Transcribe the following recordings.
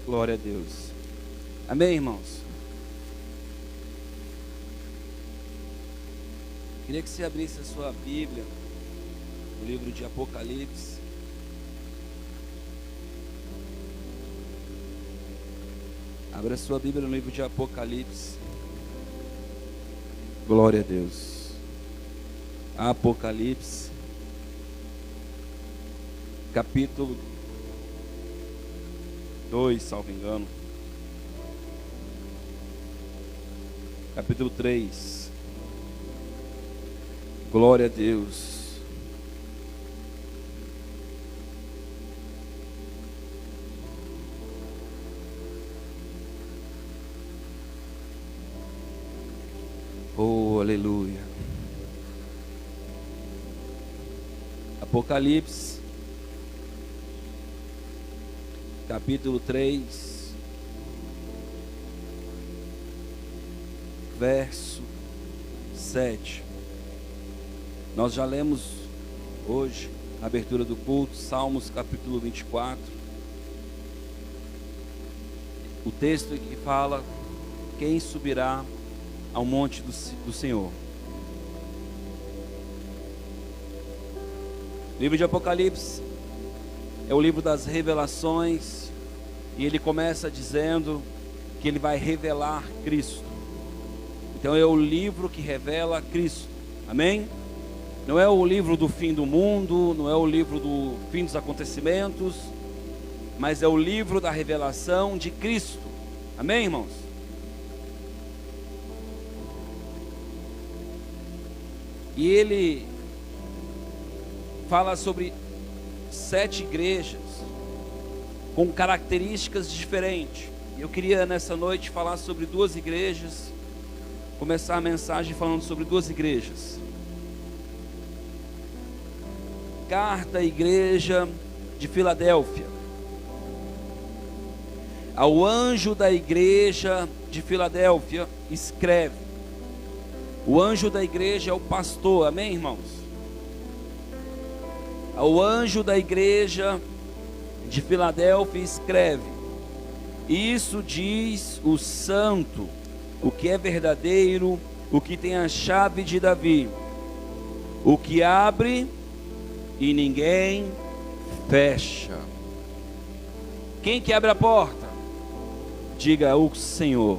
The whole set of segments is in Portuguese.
Glória a Deus. Amém, irmãos? Queria que você abrisse a sua Bíblia no livro de Apocalipse. Abra a sua Bíblia no livro de Apocalipse. Glória a Deus. Apocalipse, capítulo 2, salvo engano. Capítulo 3. Glória a Deus. Oh, aleluia. Apocalipse, capítulo 3, verso 7. Nós já lemos hoje, na abertura do culto, Salmos capítulo 24. O texto que fala: quem subirá ao monte do Senhor. O livro de Apocalipse é o livro das revelações, e ele começa dizendo que ele vai revelar Cristo. Então é o livro que revela Cristo, amém? Não é o livro do fim do mundo, não é o livro do fim dos acontecimentos, mas é o livro da revelação de Cristo, amém, irmãos? E ele fala sobre 7 igrejas com características diferentes. Eu queria nessa noite falar sobre 2 igrejas, começar a mensagem falando sobre 2 igrejas. Carta à igreja de Filadélfia. Ao anjo da igreja de Filadélfia escreve. O anjo da igreja é o pastor, amém, irmãos? Ao anjo da igreja de Filadélfia escreve: isso diz o santo, o que é verdadeiro, o que tem a chave de Davi, o que abre e ninguém fecha. Quem que abre a porta? Diga: o Senhor.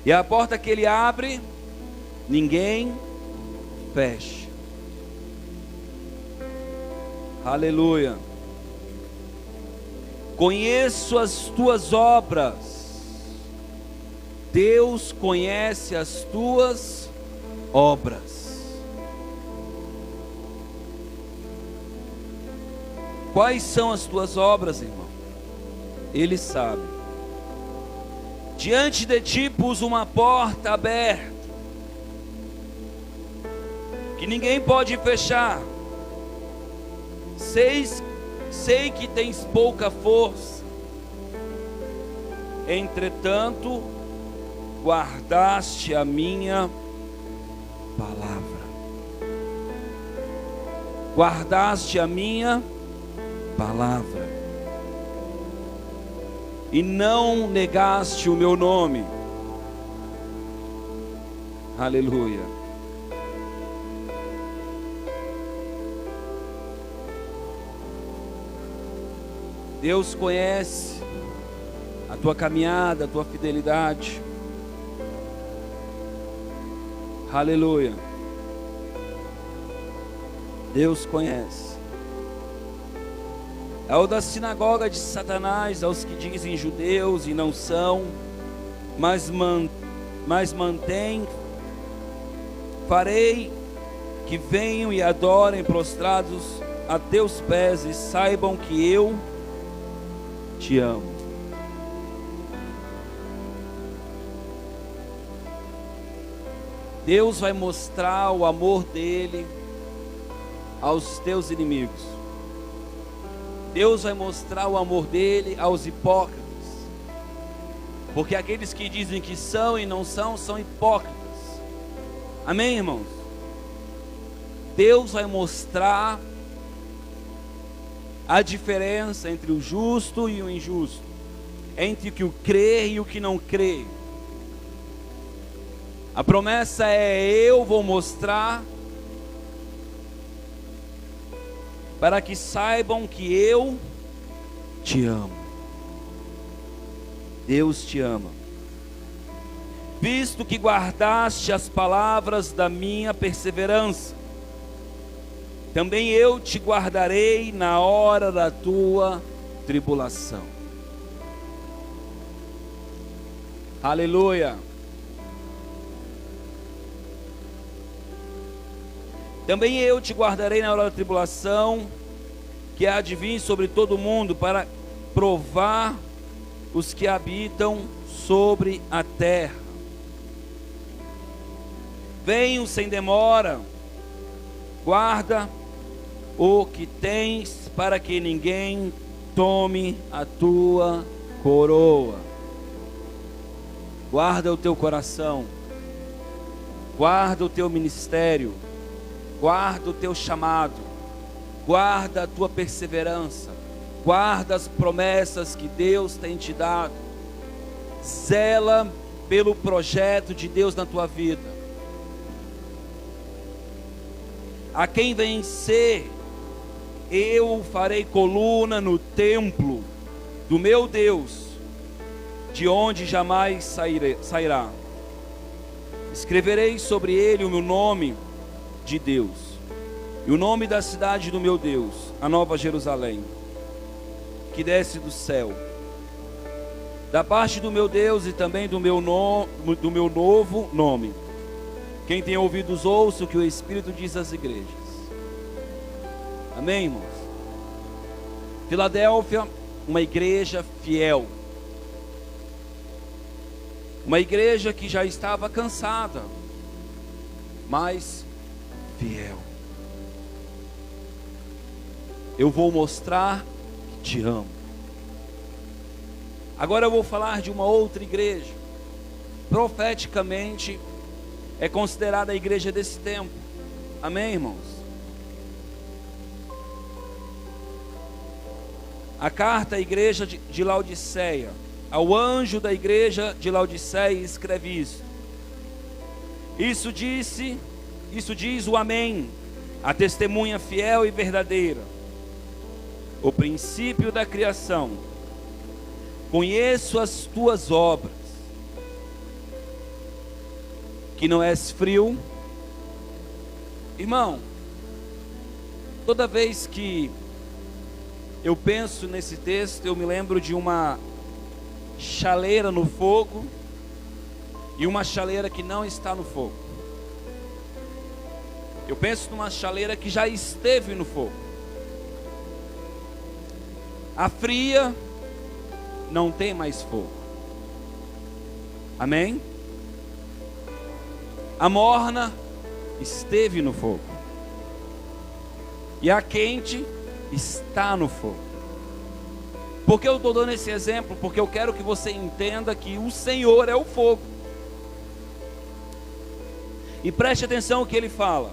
E a porta que ele abre, ninguém fecha. Aleluia. Conheço as tuas obras. Deus conhece as tuas obras. Quais são as tuas obras, irmão? Ele sabe. Diante de ti pus uma porta aberta, que ninguém pode fechar. Sei que tens pouca força, entretanto, guardaste a minha palavra. Guardaste a minha palavra. E não negaste o meu nome. Aleluia. Deus conhece a tua caminhada, a tua fidelidade. Aleluia. Deus conhece. É o da sinagoga de Satanás, aos que dizem judeus e não são, mas mantém. Farei que venham e adorem prostrados a teus pés e saibam que eu te amo. Deus vai mostrar o amor dele aos teus inimigos. Deus vai mostrar o amor dele aos hipócritas. Porque aqueles que dizem que são e não são, são hipócritas. Amém, irmãos? Deus vai mostrar a diferença entre o justo e o injusto, entre o que crê e o que não crê. A promessa é: eu vou mostrar, para que saibam que eu te amo. Deus te ama. Visto que guardaste as palavras da minha perseverança, também eu te guardarei na hora da tua tribulação. Aleluia. Também eu te guardarei na hora da tribulação, que há de vir sobre todo o mundo, para provar os que habitam sobre a terra. Venho sem demora, guarda o que tens, para que ninguém tome a tua coroa. Guarda o teu coração, guarda o teu ministério, guarda o teu chamado, guarda a tua perseverança, guarda as promessas que Deus tem te dado, zela pelo projeto de Deus na tua vida. A quem vencer, eu farei coluna no templo do meu Deus, de onde jamais sairá. Escreverei sobre ele o meu nome de Deus, e o nome da cidade do meu Deus, a Nova Jerusalém, que desce do céu, da parte do meu Deus, e também do meu novo nome. Quem tem ouvidos, ouça o que o Espírito diz às igrejas. Amém, irmãos? Filadélfia, uma igreja fiel, uma igreja que já estava cansada, mas fiel. Eu vou mostrar que te amo. Agora eu vou falar de uma outra igreja, profeticamente é considerada a igreja desse tempo. Amém, irmãos? A carta à igreja de Laodiceia, ao anjo da igreja de Laodiceia, escreve isso. Isso diz o Amém, a testemunha fiel e verdadeira, o princípio da criação. Conheço as tuas obras, que não és frio. Irmão, toda vez que eu penso nesse texto, eu me lembro de uma chaleira no fogo e uma chaleira que não está no fogo. Eu penso numa chaleira que já esteve no fogo. A fria não tem mais fogo. Amém? A morna esteve no fogo, e a quente está no fogo. Por que eu estou dando esse exemplo? Porque eu quero que você entenda que o Senhor é o fogo. E preste atenção no que ele fala.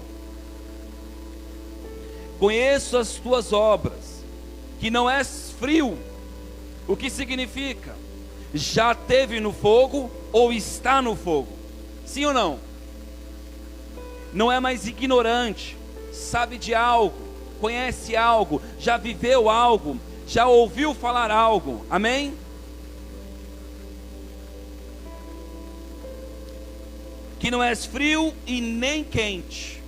Conheço as tuas obras, que não és frio. O que significa? Já teve no fogo ou está no fogo? Sim ou não? Não é mais ignorante, sabe de algo, conhece algo, já viveu algo, já ouviu falar algo. Amém? Que não és frio e nem quente.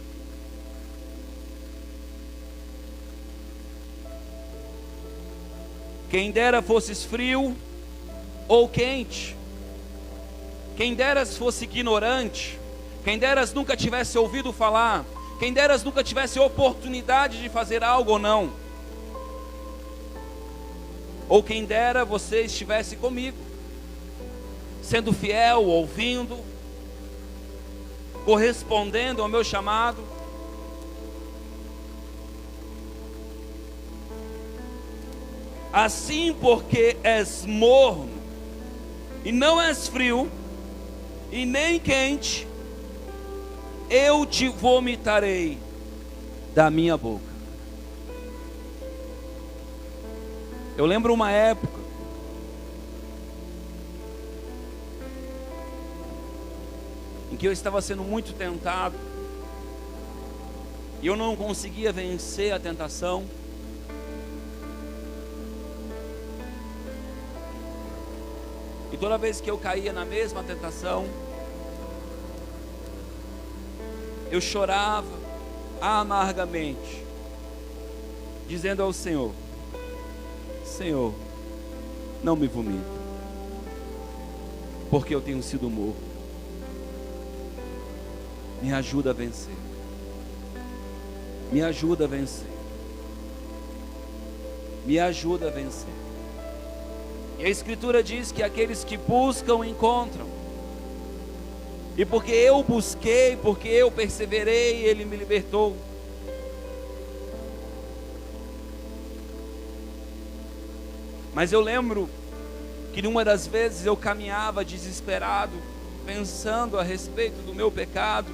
Quem dera fosses frio ou quente. Quem deras fosse ignorante. Quem deras nunca tivesse ouvido falar. Quem deras nunca tivesse oportunidade de fazer algo ou não. Ou quem dera você estivesse comigo, sendo fiel, ouvindo, correspondendo ao meu chamado. Assim, porque és morno e não és frio e nem quente, eu te vomitarei da minha boca. Eu lembro uma época em que eu estava sendo muito tentado e eu não conseguia vencer a tentação. E toda vez que eu caía na mesma tentação, eu chorava amargamente, dizendo ao Senhor: Senhor, não me vomita, porque eu tenho sido morto. Me ajuda a vencer. Me ajuda a vencer. Me ajuda a vencer. E a Escritura diz que aqueles que buscam, encontram. E porque eu busquei, porque eu perseverei, Ele me libertou. Mas eu lembro que numa das vezes eu caminhava desesperado, pensando a respeito do meu pecado,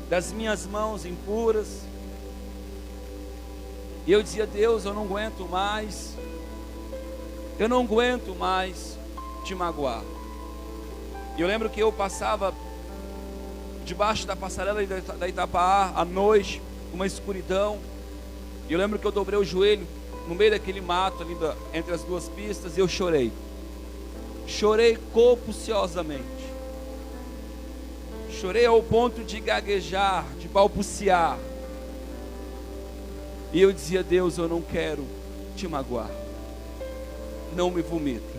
das minhas mãos impuras. E eu dizia: Deus, eu não aguento mais. Eu não aguento mais te magoar. E eu lembro que eu passava debaixo da passarela da Itapaá à noite, uma escuridão. E eu lembro que eu dobrei o joelho no meio daquele mato ali entre as duas pistas, e eu chorei. Chorei copiosamente. Chorei ao ponto de gaguejar, de balbuciar. E eu dizia: Deus, eu não quero te magoar. Não me vomita.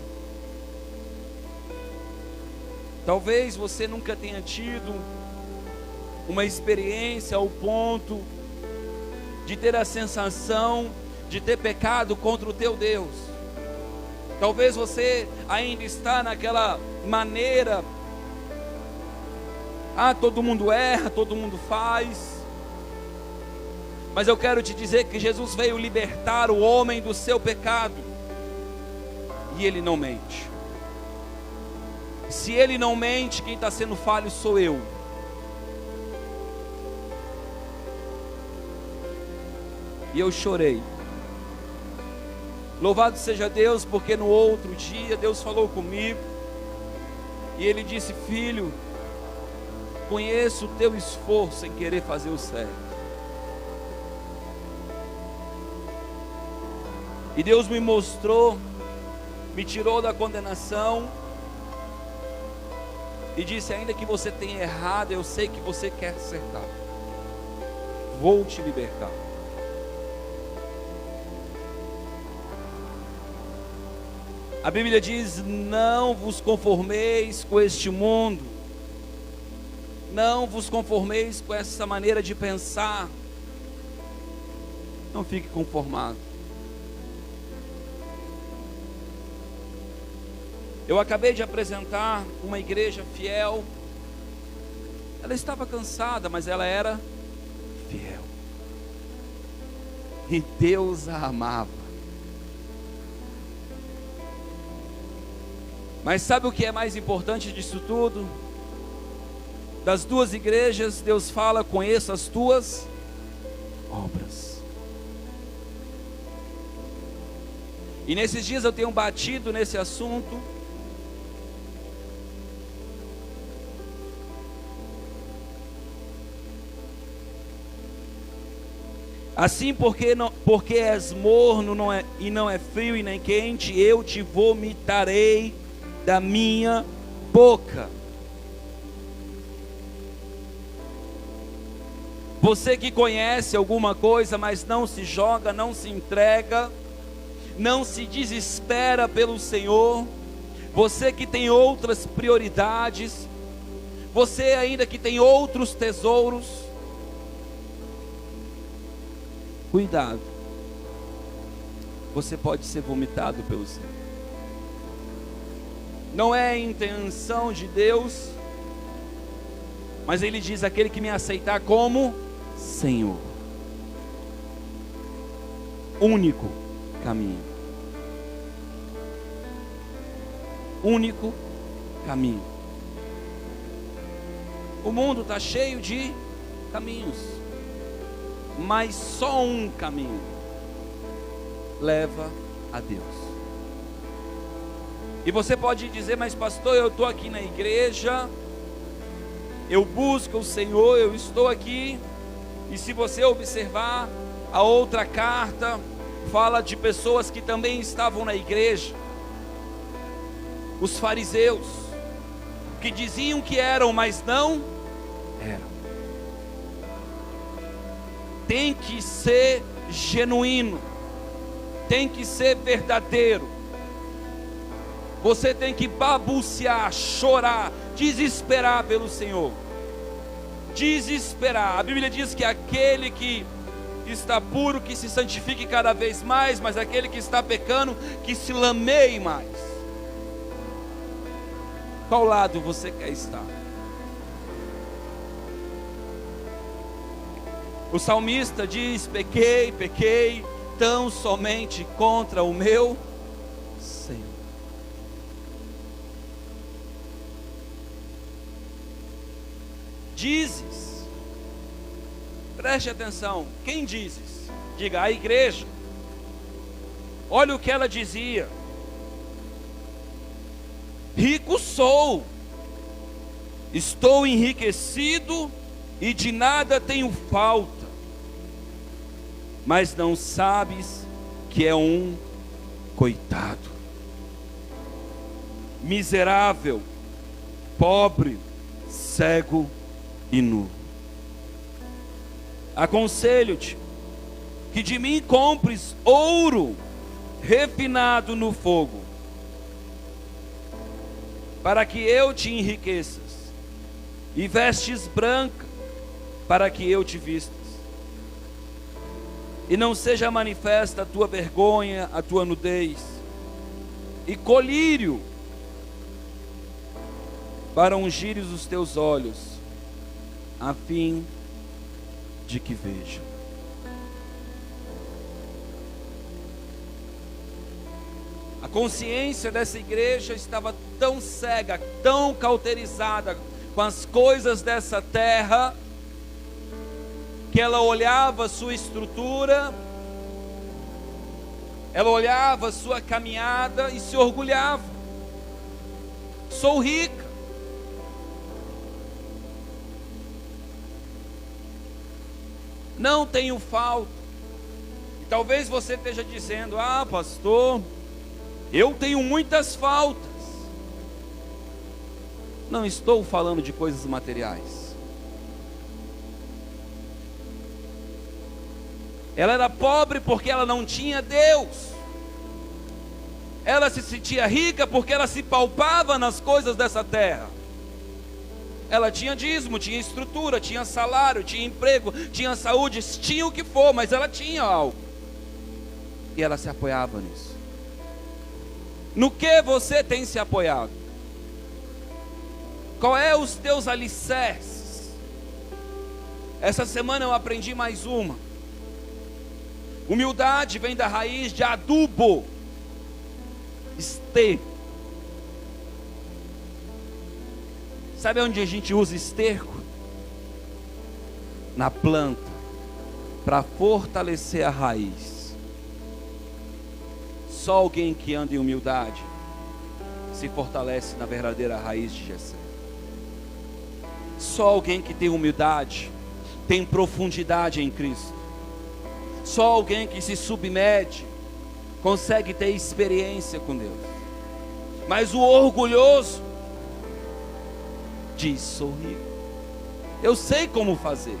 Talvez você nunca tenha tido uma experiência ao ponto de ter a sensação de ter pecado contra o teu Deus. Talvez você ainda está naquela maneira: todo mundo erra, todo mundo faz. Mas eu quero te dizer que Jesus veio libertar o homem do seu pecado. E Ele não mente. Se Ele não mente, quem está sendo falho sou eu. E eu chorei. Louvado seja Deus, porque no outro dia Deus falou comigo. E Ele disse: filho, conheço o teu esforço em querer fazer o certo. E Deus me mostrou, me tirou da condenação e disse: ainda que você tenha errado, eu sei que você quer acertar. Vou te libertar. A Bíblia diz: não vos conformeis com este mundo. Não vos conformeis com essa maneira de pensar. Não fique conformado. Eu acabei de apresentar uma igreja fiel. Ela estava cansada, mas ela era fiel. E Deus a amava. Mas sabe o que é mais importante disso tudo? Das duas igrejas, Deus fala: conheça as tuas obras. E nesses dias eu tenho batido nesse assunto. Assim, porque és morno e não é frio e nem quente, eu te vomitarei da minha boca. Você que conhece alguma coisa, mas não se joga, não se entrega, não se desespera pelo Senhor, você que tem outras prioridades, você ainda que tem outros tesouros, cuidado, você pode ser vomitado pelo Senhor. Não é a intenção de Deus, mas Ele diz: aquele que me aceitar como Senhor. Único caminho. Único caminho. O mundo está cheio de caminhos, mas só um caminho leva a Deus. E você pode dizer: mas pastor, eu estou aqui na igreja, eu busco o Senhor, eu estou aqui. E se você observar, a outra carta fala de pessoas que também estavam na igreja, os fariseus, que diziam que eram, mas não eram. Tem que ser genuíno, tem que ser verdadeiro. Você tem que balbuciar, chorar, desesperar pelo Senhor. Desesperar. A Bíblia diz que aquele que está puro, que se santifique cada vez mais, mas aquele que está pecando, que se lameie mais. Qual lado você quer estar? O salmista diz: pequei, pequei, tão somente contra o meu Senhor. Dizes, preste atenção, quem dizes? Diga: a igreja. Olha o que ela dizia: rico sou, estou enriquecido e de nada tenho falta. Mas não sabes que é um coitado, miserável, pobre, cego e nu. Aconselho-te que de mim compres ouro refinado no fogo, para que eu te enriqueças, e vestes branca, para que eu te vistas, e não seja manifesta a tua vergonha, a tua nudez, e colírio, para ungires os teus olhos, a fim de que vejam. A consciência dessa igreja estava tão cega, tão cauterizada com as coisas dessa terra, que ela olhava a sua estrutura, ela olhava a sua caminhada e se orgulhava: sou rica, não tenho falta. E talvez você esteja dizendo: ah, pastor, eu tenho muitas faltas. Não estou falando de coisas materiais. Ela era pobre porque ela não tinha Deus. Ela se sentia rica porque ela se palpava nas coisas dessa terra. Ela tinha dízimo, tinha estrutura, tinha salário, tinha emprego, tinha saúde, tinha o que for, mas ela tinha algo. E ela se apoiava nisso. No que você tem se apoiado? Qual é os teus alicerces? Essa semana eu aprendi mais uma. Humildade vem da raiz de adubo, esterco. Sabe onde a gente usa esterco? Na planta, para fortalecer a raiz. Só alguém que anda em humildade se fortalece na verdadeira raiz de Jessé. Só alguém que tem humildade tem profundidade em Cristo. Só alguém que se submete consegue ter experiência com Deus. Mas o orgulhoso diz: sou rico, eu sei como fazer,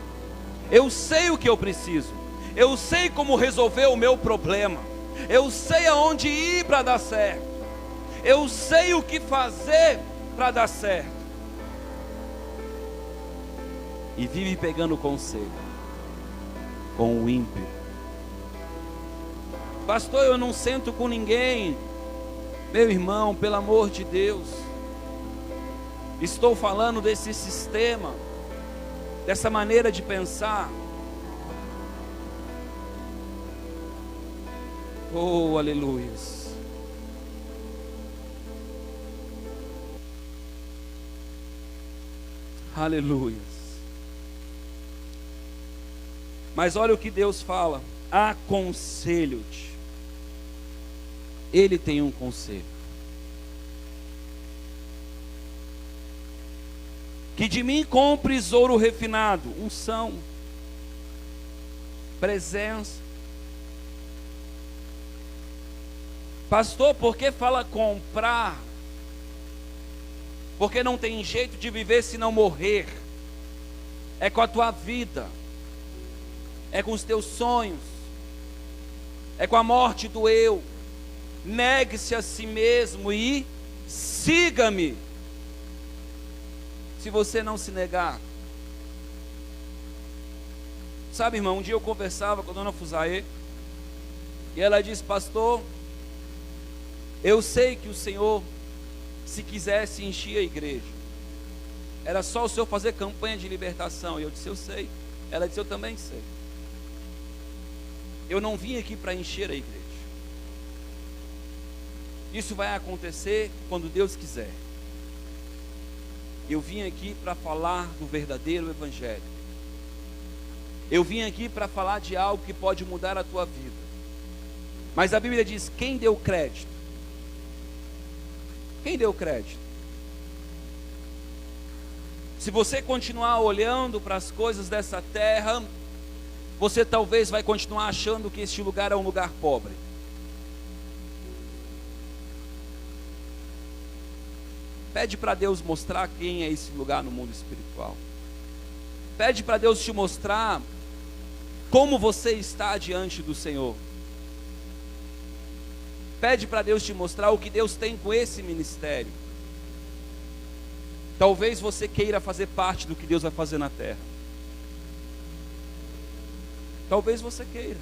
eu sei o que eu preciso, eu sei como resolver o meu problema, eu sei aonde ir para dar certo, eu sei o que fazer para dar certo. E vive pegando conselho com o ímpio. Pastor, eu não sento com ninguém. Meu irmão, pelo amor de Deus, estou falando desse sistema, dessa maneira de pensar. Oh, aleluias. Aleluias. Mas olha o que Deus fala: aconselho-te. Ele tem um conselho. Que de mim compres ouro refinado, unção, presença. Pastor, por que fala comprar? Porque não tem jeito de viver se não morrer. É com a tua vida, é com os teus sonhos, é com a morte do eu. Negue-se a si mesmo e siga-me. Se você não se negar. Sabe, irmão, um dia eu conversava com a dona Fuzaê, e ela disse: pastor, eu sei que o Senhor, se quisesse, enchia a igreja. Era só o Senhor fazer campanha de libertação. E eu disse: eu sei. Ela disse: eu também sei. Eu não vim aqui para encher a igreja. Isso vai acontecer quando Deus quiser. Eu vim aqui para falar do verdadeiro evangelho. Eu vim aqui para falar de algo que pode mudar a tua vida. Mas a Bíblia diz: quem deu crédito? Quem deu crédito? Se você continuar olhando para as coisas dessa terra, você talvez vai continuar achando que este lugar é um lugar pobre. Pede para Deus mostrar quem é esse lugar no mundo espiritual. Pede para Deus te mostrar como você está diante do Senhor. Pede para Deus te mostrar o que Deus tem com esse ministério. Talvez você queira fazer parte do que Deus vai fazer na terra. Talvez você queira.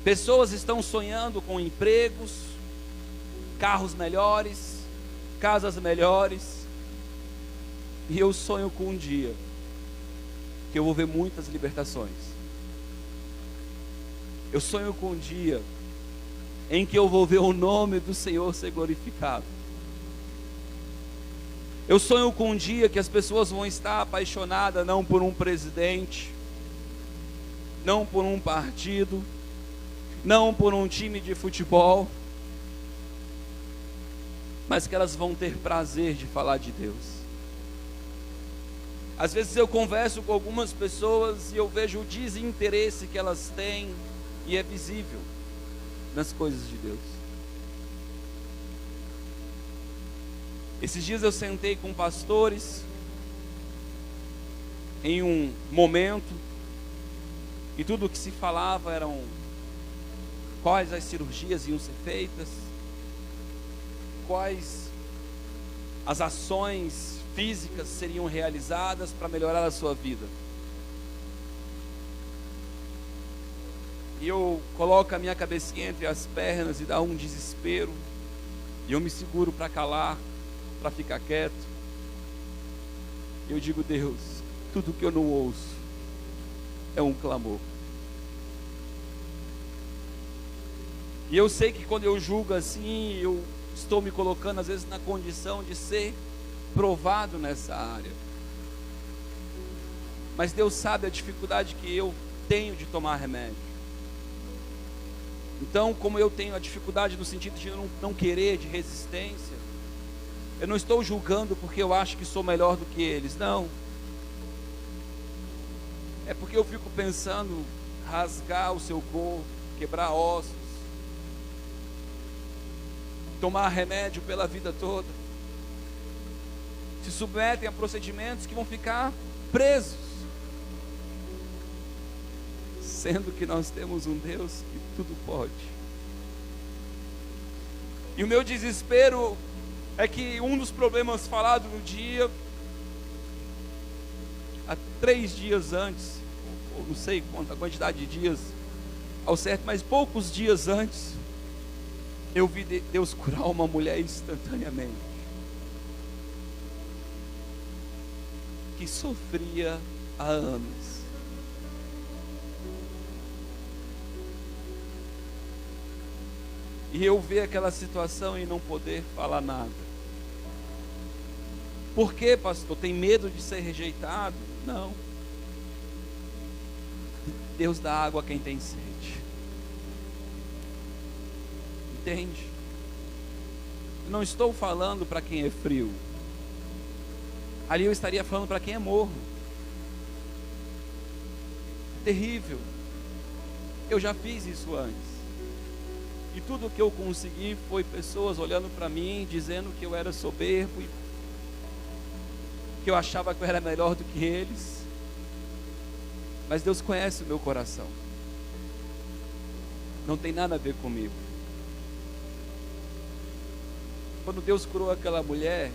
Pessoas estão sonhando com empregos, carros melhores, casas melhores. E eu sonho com um dia que eu vou ver muitas libertações. Eu sonho com um dia em que eu vou ver o nome do Senhor ser glorificado. Eu sonho com um dia que as pessoas vão estar apaixonadas não por um presidente, não por um partido, não por um time de futebol, mas que elas vão ter prazer de falar de Deus. Às vezes eu converso com algumas pessoas e eu vejo o desinteresse que elas têm, e é visível nas coisas de Deus. Esses dias eu sentei com pastores em um momento, e tudo o que se falava eram quais as cirurgias iam ser feitas, quais as ações físicas seriam realizadas para melhorar a sua vida. E eu coloco a minha cabecinha entre as pernas e dá um desespero, e eu me seguro para calar, para ficar quieto. Eu digo: Deus, tudo que eu não ouço é um clamor. E eu sei que quando eu julgo assim, eu estou me colocando às vezes na condição de ser provado nessa área. Mas Deus sabe a dificuldade que eu tenho de tomar remédio. Então, como eu tenho a dificuldade no sentido de não querer, de resistência, eu não estou julgando porque eu acho que sou melhor do que eles, não. É porque eu fico pensando, rasgar o seu corpo, quebrar ossos, tomar remédio pela vida toda, se submetem a procedimentos que vão ficar presos, sendo que nós temos um Deus que tudo pode. E o meu desespero é que um dos problemas falados no dia, há 3 dias antes, ou não sei quanta quantidade de dias ao certo, mas poucos dias antes, eu vi Deus curar uma mulher instantaneamente, que sofria há anos. E eu ver aquela situação e não poder falar nada. Por quê, pastor? Tem medo de ser rejeitado? Não. Deus dá água a quem tem sede. Entende? Não estou falando para quem é frio. ali eu estaria falando para quem é morno. Terrível. Eu já fiz isso antes. E tudo que eu consegui foi pessoas olhando para mim, dizendo que eu era soberbo, e que eu achava que eu era melhor do que eles. Mas Deus conhece o meu coração. Não tem nada a ver comigo. Quando Deus curou aquela mulher,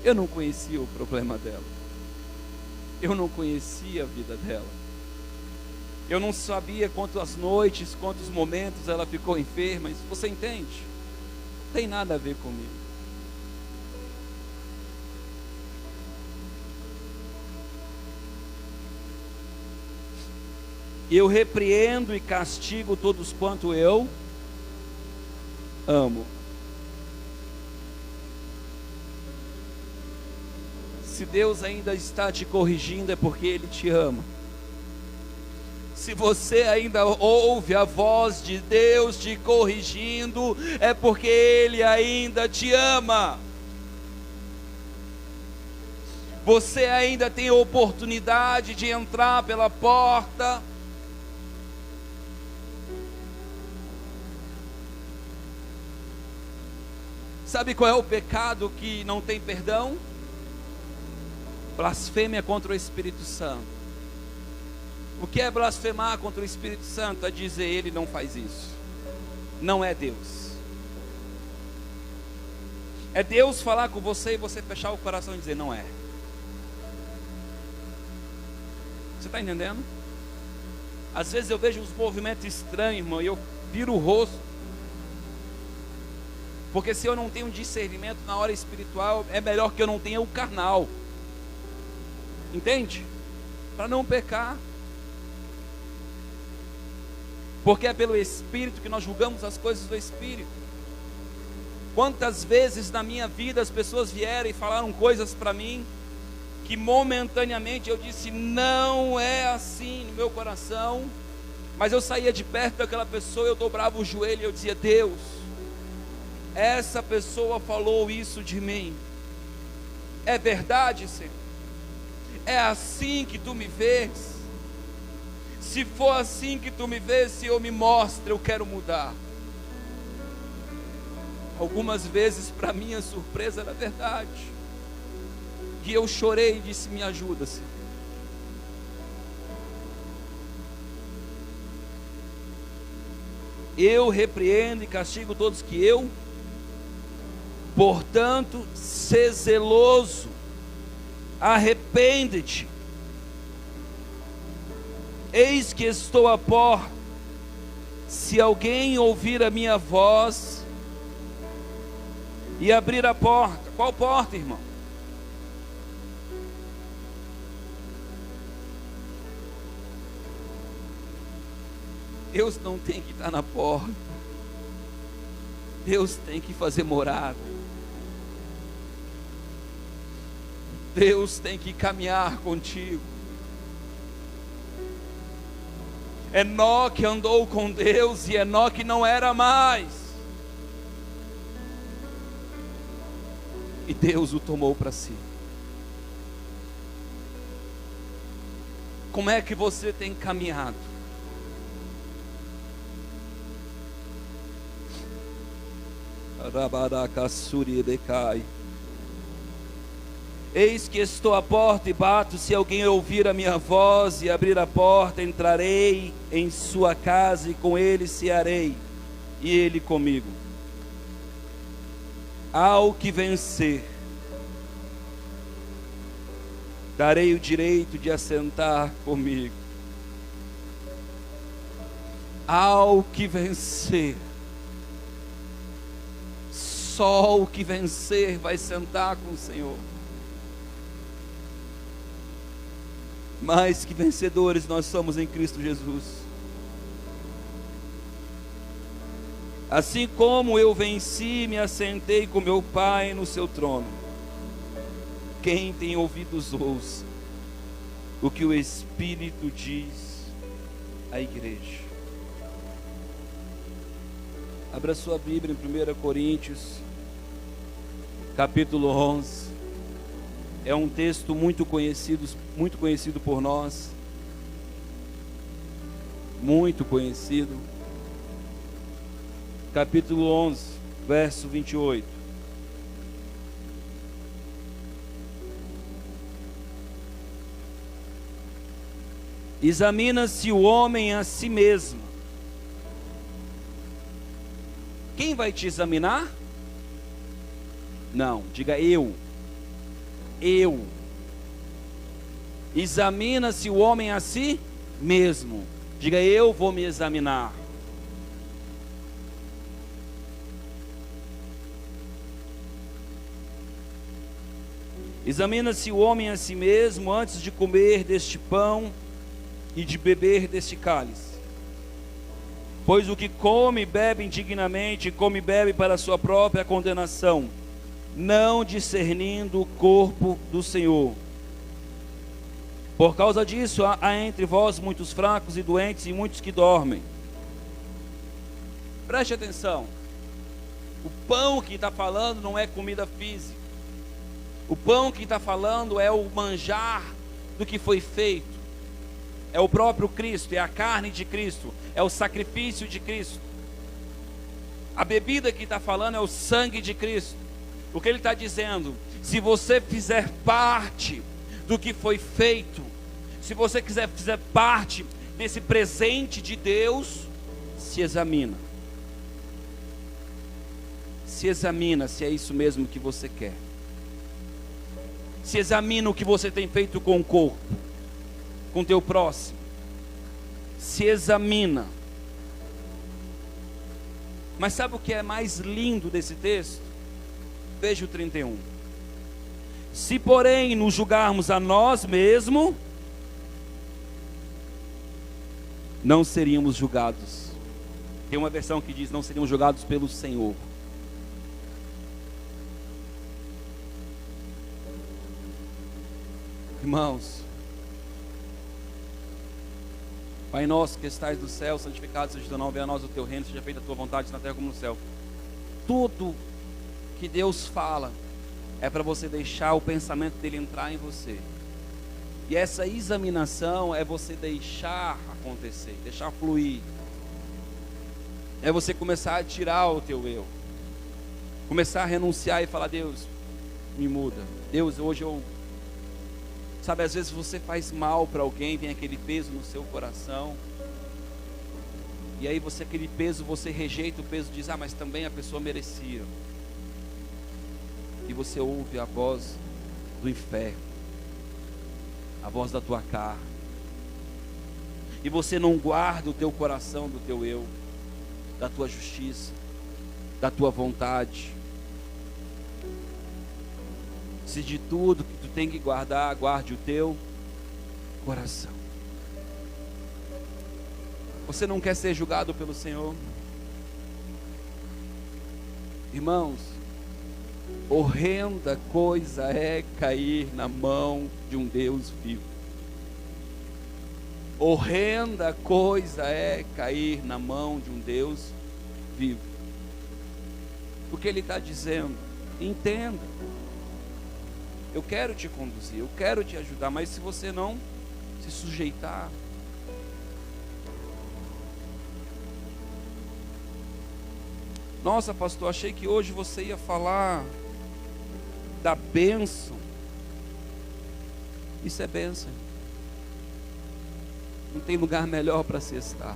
eu não conhecia o problema dela. Eu não conhecia a vida dela. Eu não sabia quantas noites, quantos momentos ela ficou enferma. Isso você entende? Não tem nada a ver comigo. Eu repreendo e castigo todos quanto eu amo. Se Deus ainda está te corrigindo, é porque Ele te ama. Se você ainda ouve a voz de Deus te corrigindo, é porque Ele ainda te ama. Você ainda tem a oportunidade de entrar pela porta. Sabe qual é o pecado que não tem perdão? Blasfêmia contra o Espírito Santo. O que é blasfemar contra o Espírito Santo? É dizer, ele não faz isso. Não é Deus. É Deus falar com você e você fechar o coração e dizer, não é. Você está entendendo? Às vezes eu vejo uns movimentos estranhos, irmão, e eu viro o rosto. Porque se eu não tenho discernimento na hora espiritual, é melhor que eu não tenha o carnal. Entende? Para não pecar. Porque é pelo Espírito que nós julgamos as coisas do Espírito. Quantas vezes na minha vida as pessoas vieram e falaram coisas para mim, que momentaneamente eu disse, não é assim no meu coração. Mas eu saía de perto daquela pessoa, eu dobrava o joelho e eu dizia, Deus, essa pessoa falou isso de mim. É verdade, Senhor? É assim que tu me vês? Se for assim que tu me vês, Senhor, me mostra, eu quero mudar. Algumas vezes, para minha surpresa, era verdade. E eu chorei e disse, me ajuda, Senhor. Eu repreendo e castigo todos que eu. Portanto, sê zeloso, arrepende-te. Eis que estou à porta. Se alguém ouvir a minha voz e abrir a porta. Qual porta, irmão? Deus não tem que estar na porta. Deus tem que fazer morada. Deus tem que caminhar contigo. Enoque andou com Deus e Enoque não era mais. E Deus o tomou para si. Como é que você tem caminhado? Eis que estou à porta e bato, se alguém ouvir a minha voz e abrir a porta, entrarei em sua casa e com ele cearei, e ele comigo. Ao que vencer, darei o direito de assentar comigo. Ao que vencer, só o que vencer vai sentar com o Senhor. Mais que vencedores nós somos em Cristo Jesus. Assim como eu venci e me assentei com meu Pai no seu trono. Quem tem ouvidos ouça o que o Espírito diz à igreja. Abra sua Bíblia em 1 Coríntios, capítulo 11. É um texto muito conhecido por nós. Muito conhecido. Capítulo 11, verso 28. Examina-se o homem a si mesmo. Quem vai te examinar? Não, diga eu. Eu. Examina-se o homem a si mesmo. Diga, eu vou me examinar. Examina-se o homem a si mesmo antes de comer deste pão e de beber deste cálice. Pois o que come e bebe indignamente, come e bebe para a sua própria condenação, não discernindo o corpo do Senhor. Por causa disso, há entre vós muitos fracos e doentes e muitos que dormem. Preste atenção. O pão que está falando não é comida física. O pão que está falando é o manjar do que foi feito. É o próprio Cristo, é a carne de Cristo, é o sacrifício de Cristo. A bebida que está falando é o sangue de Cristo. O que ele está dizendo? Se você fizer parte do que foi feito, se você fizer parte desse presente de Deus, se examina. Se examina se é isso mesmo que você quer. Se examina o que você tem feito com o corpo, com o teu próximo. Se examina. Mas sabe o que é mais lindo desse texto? Veja o 31. Se porém nos julgarmos a nós mesmos, não seríamos julgados. Tem uma versão que diz: não seríamos julgados pelo Senhor. Irmãos, Pai nosso que estais no céu, santificado seja o teu nome, venha a nós o teu reino, seja feita a tua vontade na terra como no céu. Tudo que Deus fala é para você deixar o pensamento dele entrar em você. E essa examinação é você deixar acontecer, deixar fluir. É você começar a tirar o teu eu. Começar a renunciar e falar: Deus, me muda. Deus, hoje eu... Sabe, às vezes você faz mal para alguém, vem aquele peso no seu coração. E aí você, aquele peso, você rejeita o peso, diz: ah, mas também a pessoa merecia. E você ouve a voz do inferno, a voz da tua carne. E você não guarda o teu coração do teu eu, da tua justiça, da tua vontade. Se de tudo que tu tem que guardar, guarde o teu coração. Você não quer ser julgado pelo Senhor? Irmãos, horrenda coisa é cair na mão de um Deus vivo. Horrenda coisa é cair na mão de um Deus vivo. O que Ele está dizendo? Entenda. Eu quero te conduzir, eu quero te ajudar, mas se você não se sujeitar, nossa, pastor, achei que hoje você ia falar da bênção. Isso é bênção. Não tem lugar melhor para se estar.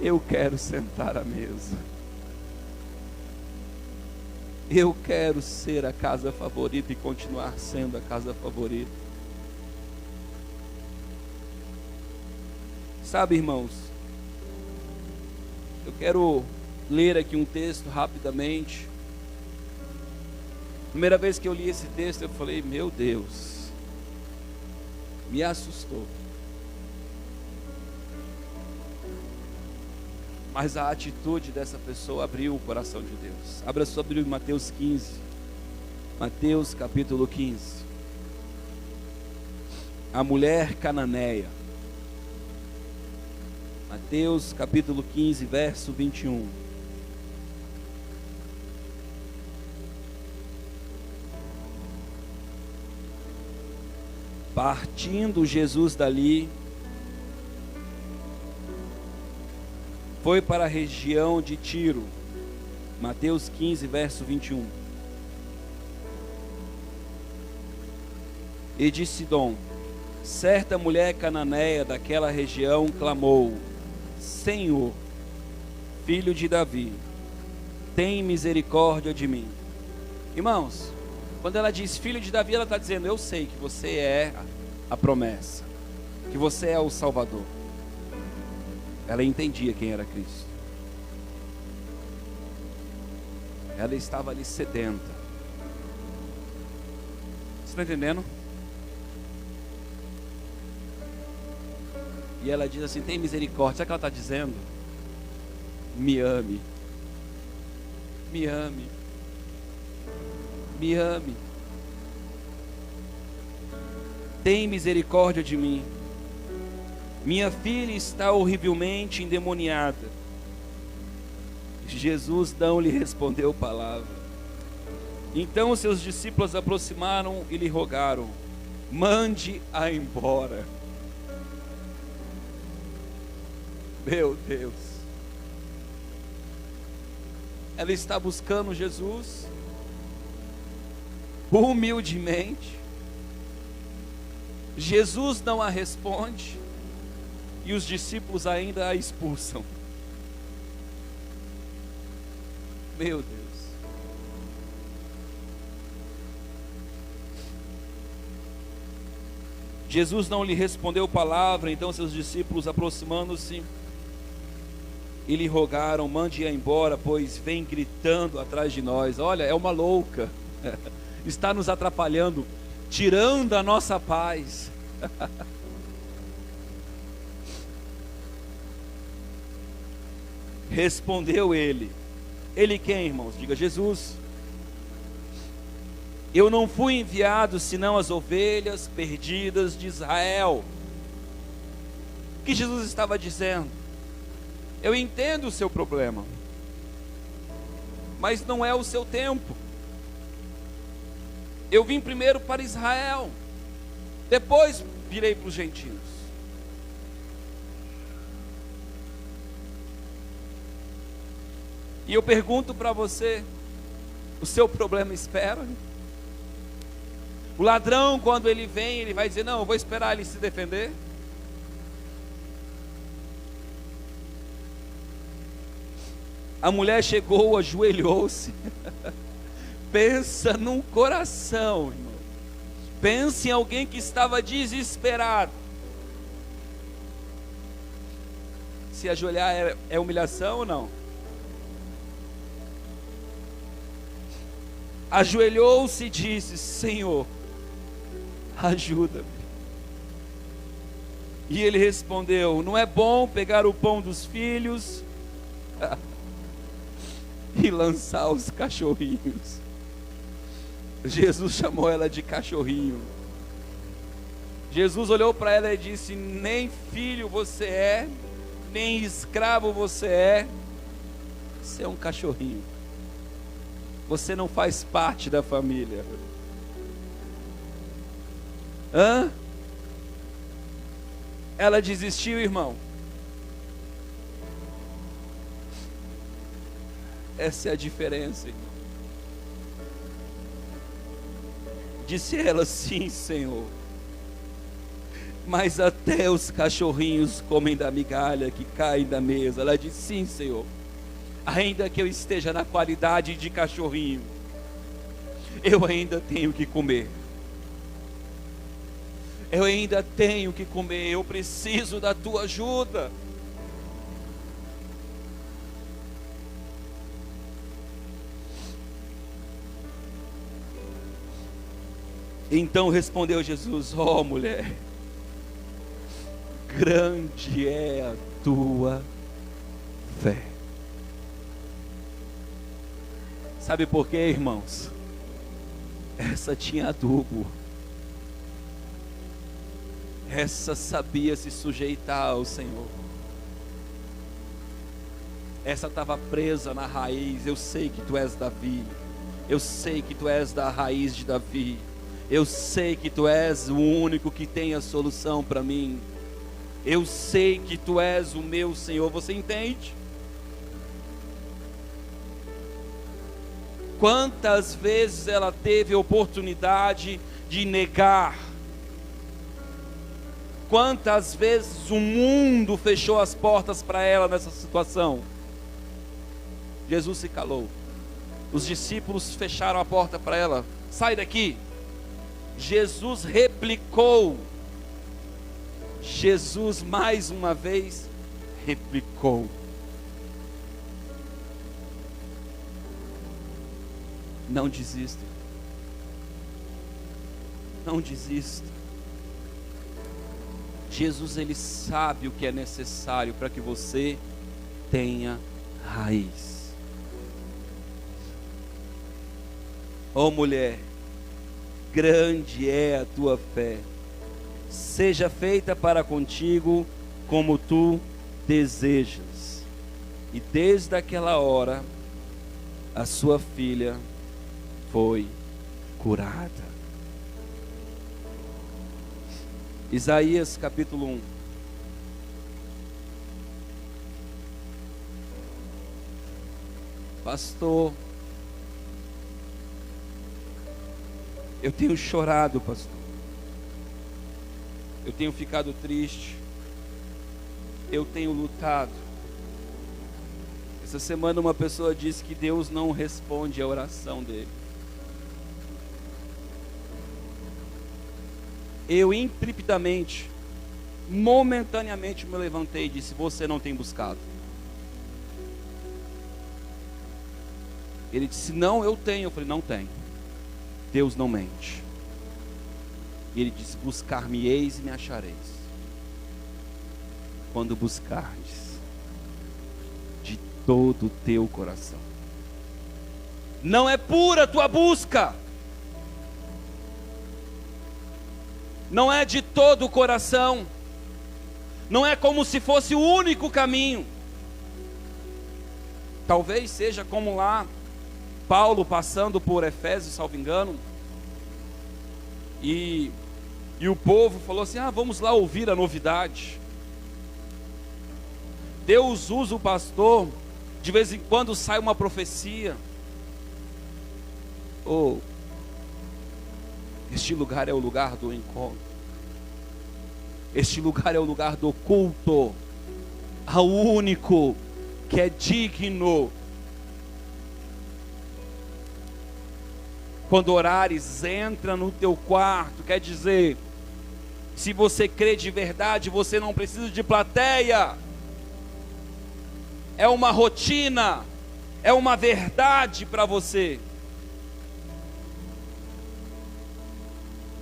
Eu quero sentar à mesa. Eu quero ser a casa favorita e continuar sendo a casa favorita. Sabe, irmãos, eu quero ler aqui um texto rapidamente. Primeira vez que eu li esse texto, eu falei: meu Deus, me assustou. Mas a atitude dessa pessoa abriu o coração de Deus. Abra sua Bíblia em Mateus 15. Mateus capítulo 15. A mulher cananeia. Mateus capítulo 15, verso 21. Partindo Jesus dali, foi para a região de Tiro. Mateus 15, verso 21. E de Sidom, certa mulher cananeia daquela região clamou: Senhor, filho de Davi, tem misericórdia de mim. Irmãos, quando ela diz filho de Davi, ela está dizendo: eu sei que você é a promessa, que você é o Salvador. Ela entendia quem era Cristo. Ela estava ali sedenta. Você está entendendo? E ela diz assim: tem misericórdia. Sabe o que ela está dizendo? Me ame. Me ame. Me ame. Tem misericórdia de mim. Minha filha está horrivelmente endemoniada. Jesus não lhe respondeu palavra. Então seus discípulos aproximaram e lhe rogaram: mande-a embora. Meu Deus. Ela está buscando Jesus humildemente. Jesus não a responde e os discípulos ainda a expulsam. Meu Deus. Jesus não lhe respondeu palavra. Então seus discípulos, aproximando-se, e lhe rogaram: mande-a embora, pois vem gritando atrás de nós. Olha, é uma louca. Está nos atrapalhando, tirando a nossa paz. Respondeu ele. Ele quem, irmãos? Diga: Jesus. Eu não fui enviado senão as ovelhas perdidas de Israel. O que Jesus estava dizendo? Eu entendo o seu problema, mas não é o seu tempo. Eu vim primeiro para Israel, depois virei para os gentios. E eu pergunto para você: o seu problema espera? O ladrão, quando ele vem, ele vai dizer: não, eu vou esperar ele se defender? A mulher chegou, ajoelhou-se. Pensa num coração, irmão. Pense em alguém que estava desesperado. Se ajoelhar é humilhação ou não? Ajoelhou-se e disse: Senhor, ajuda-me. E ele respondeu: não é bom pegar o pão dos filhos e lançar os cachorrinhos. Jesus chamou ela de cachorrinho. Jesus olhou para ela e disse: nem filho você é, nem escravo você é. Você é um cachorrinho. Você não faz parte da família. Hã? Ela desistiu, irmão. Essa é a diferença, irmão. Disse ela: sim, Senhor, mas até os cachorrinhos comem da migalha que cai da mesa. Ela disse: sim, Senhor, ainda que eu esteja na qualidade de cachorrinho, eu ainda tenho que comer. Eu ainda tenho que comer. Eu preciso da tua ajuda. Então respondeu Jesus: ó mulher, grande é a tua fé. Sabe por quê, irmãos? Essa tinha adubo. Essa sabia se sujeitar ao Senhor. Essa estava presa na raiz. Eu sei que tu és Davi. Eu sei que tu és da raiz de Davi. Eu sei que Tu és o único que tem a solução para mim. Eu sei que Tu és o meu Senhor. Você entende? Quantas vezes ela teve a oportunidade de negar? Quantas vezes o mundo fechou as portas para ela nessa situação? Jesus se calou. Os discípulos fecharam a porta para ela. Sai daqui. Jesus replicou. Jesus mais uma vez replicou. Não desista. Não desista. Jesus, Ele sabe o que é necessário para que você tenha raiz. Oh mulher, grande é a tua fé. Seja feita para contigo como tu desejas. E desde aquela hora, a sua filha foi curada. Isaías capítulo 1. Pastor, eu tenho chorado, pastor. Eu tenho ficado triste. Eu tenho lutado. Essa semana uma pessoa disse que Deus não responde a oração dele. Eu intrepidamente, momentaneamente me levantei e disse: você não tem buscado. Ele disse: não, eu tenho. Eu falei: não tenho. Deus não mente. E ele disse: buscar-me-eis e me achareis, quando buscardes de todo o teu coração. Não é pura a tua busca, não é de todo o coração, não é como se fosse o único caminho. Talvez seja como lá Paulo passando por Efésios, salvo engano, e o povo falou assim: vamos lá ouvir a novidade. Deus usa o pastor, de vez em quando sai uma profecia. Este lugar é o lugar do encontro. Este lugar é o lugar do culto ao único que é digno. Quando orares, entra no teu quarto. Quer dizer, se você crê de verdade, você não precisa de plateia. É uma rotina, é uma verdade para você.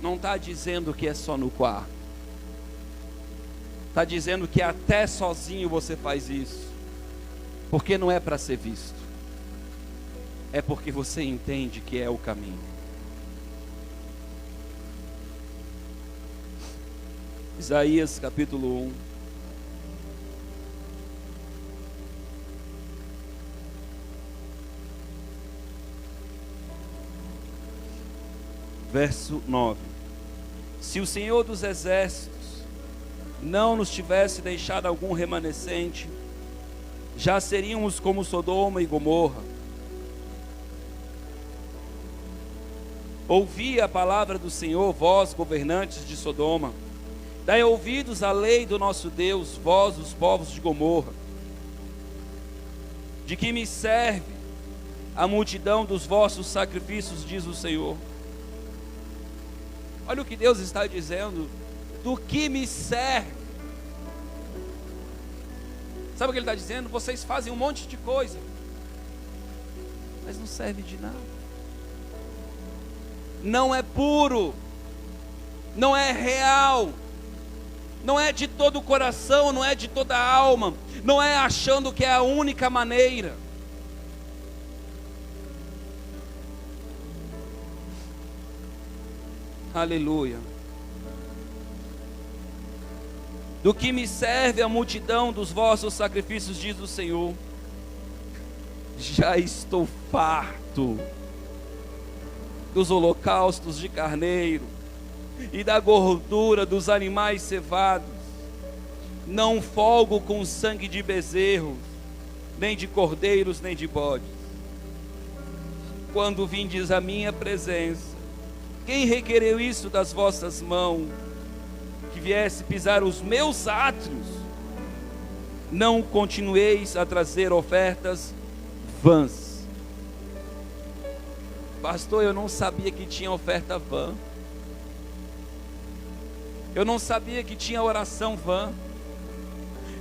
Não está dizendo que é só no quarto. Está dizendo que até sozinho você faz isso. Porque não é para ser visto. É porque você entende que é o caminho. Isaías capítulo 1. Verso 9. Se o Senhor dos Exércitos não nos tivesse deixado algum remanescente, já seríamos como Sodoma e Gomorra. Ouvi a palavra do Senhor, vós governantes de Sodoma. Dai ouvidos à lei do nosso Deus, vós os povos de Gomorra. De que me serve a multidão dos vossos sacrifícios, diz o Senhor. Olha o que Deus está dizendo: do que me serve? Sabe o que Ele está dizendo? Vocês fazem um monte de coisa, mas não serve de nada. Não é puro, não é real, não é de todo o coração, não é de toda a alma, não é achando que é a única maneira. Aleluia. Do que me serve a multidão dos vossos sacrifícios, diz o Senhor. Já estou farto dos holocaustos de carneiro e da gordura dos animais cevados. Não folgo com sangue de bezerros, nem de cordeiros, nem de bodes. Quando vindes à minha presença, quem requereu isso das vossas mãos, que viesse pisar os meus átrios? Não continueis a trazer ofertas vãs. Pastor, eu não sabia que tinha oferta vã. Eu não sabia que tinha oração vã.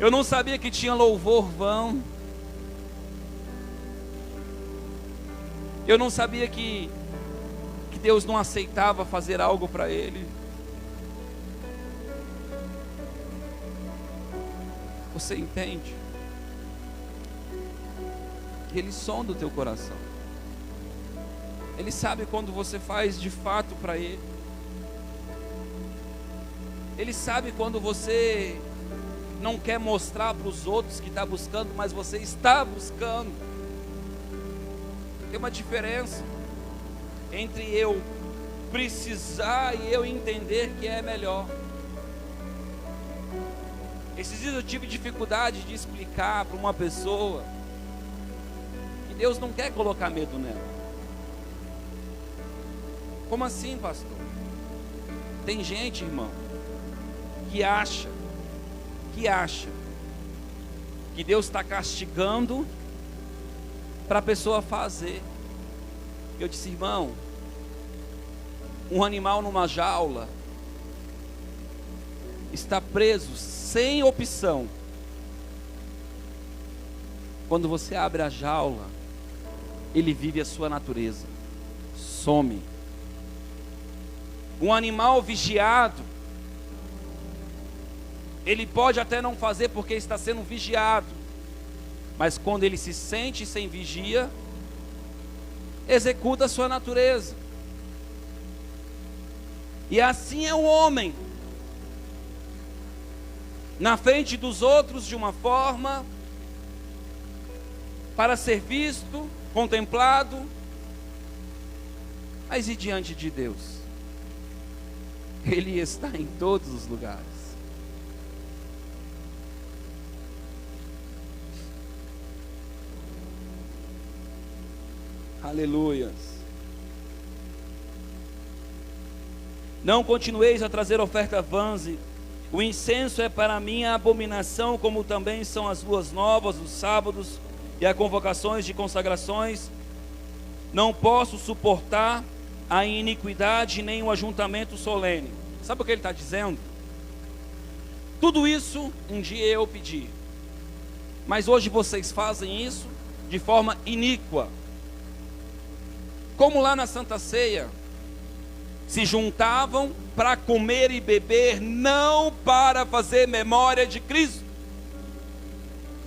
Eu não sabia que tinha louvor vão. Eu não sabia que Deus não aceitava fazer algo para Ele. Você entende? Ele sonda o teu coração. Ele sabe quando você faz de fato para Ele. Ele sabe quando você não quer mostrar para os outros que está buscando, mas você está buscando. Tem uma diferença entre eu precisar e eu entender que é melhor. Esses dias eu tive dificuldade de explicar para uma pessoa que Deus não quer colocar medo nela. Como assim, pastor? Tem gente, irmão, que acha que Deus está castigando para a pessoa fazer. Eu disse, irmão, um animal numa jaula está preso sem opção. Quando você abre a jaula, ele vive a sua natureza, some. Um animal vigiado, ele pode até não fazer porque está sendo vigiado, mas quando ele se sente sem vigia, executa a sua natureza. E assim é o homem, na frente dos outros de uma forma, para ser visto, contemplado, mas e diante de Deus? Ele está em todos os lugares. Aleluias. Não continueis a trazer oferta vãs. O incenso é para mim a abominação, como também são as luas novas, os sábados e as convocações de consagrações. Não posso suportar a iniquidade nem o ajuntamento solene. Sabe o que ele está dizendo? Tudo isso um dia eu pedi, mas hoje vocês fazem isso de forma iníqua. Como lá na Santa Ceia, se juntavam para comer e beber, não para fazer memória de Cristo,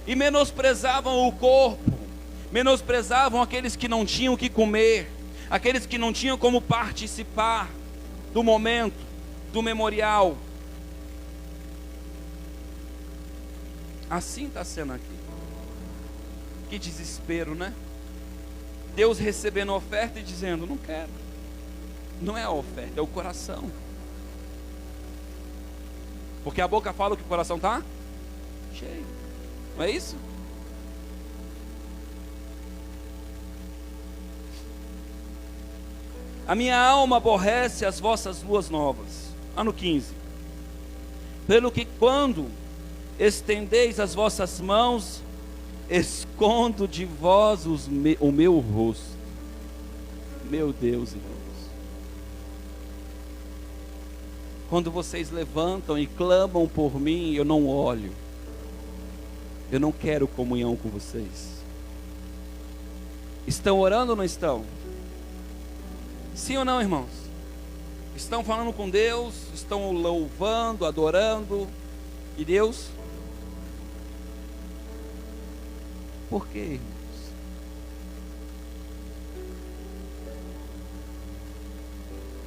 e menosprezavam o corpo, menosprezavam aqueles que não tinham o que comer, aqueles que não tinham como participar do momento, do memorial. Assim está sendo aqui. Que desespero, né? Deus recebendo a oferta e dizendo, não quero. Não é a oferta, é o coração. Porque a boca fala que o coração está cheio. Não é isso? A minha alma aborrece as vossas luas novas. Ano 15. Pelo que quando estendeis as vossas mãos, escondo de vós o meu rosto. Meu Deus, irmãos. Quando vocês levantam e clamam por mim, eu não olho. Eu não quero comunhão com vocês. Estão orando ou não estão? Sim ou não, irmãos? Estão falando com Deus, estão louvando, adorando. E Deus? Por quê, irmãos?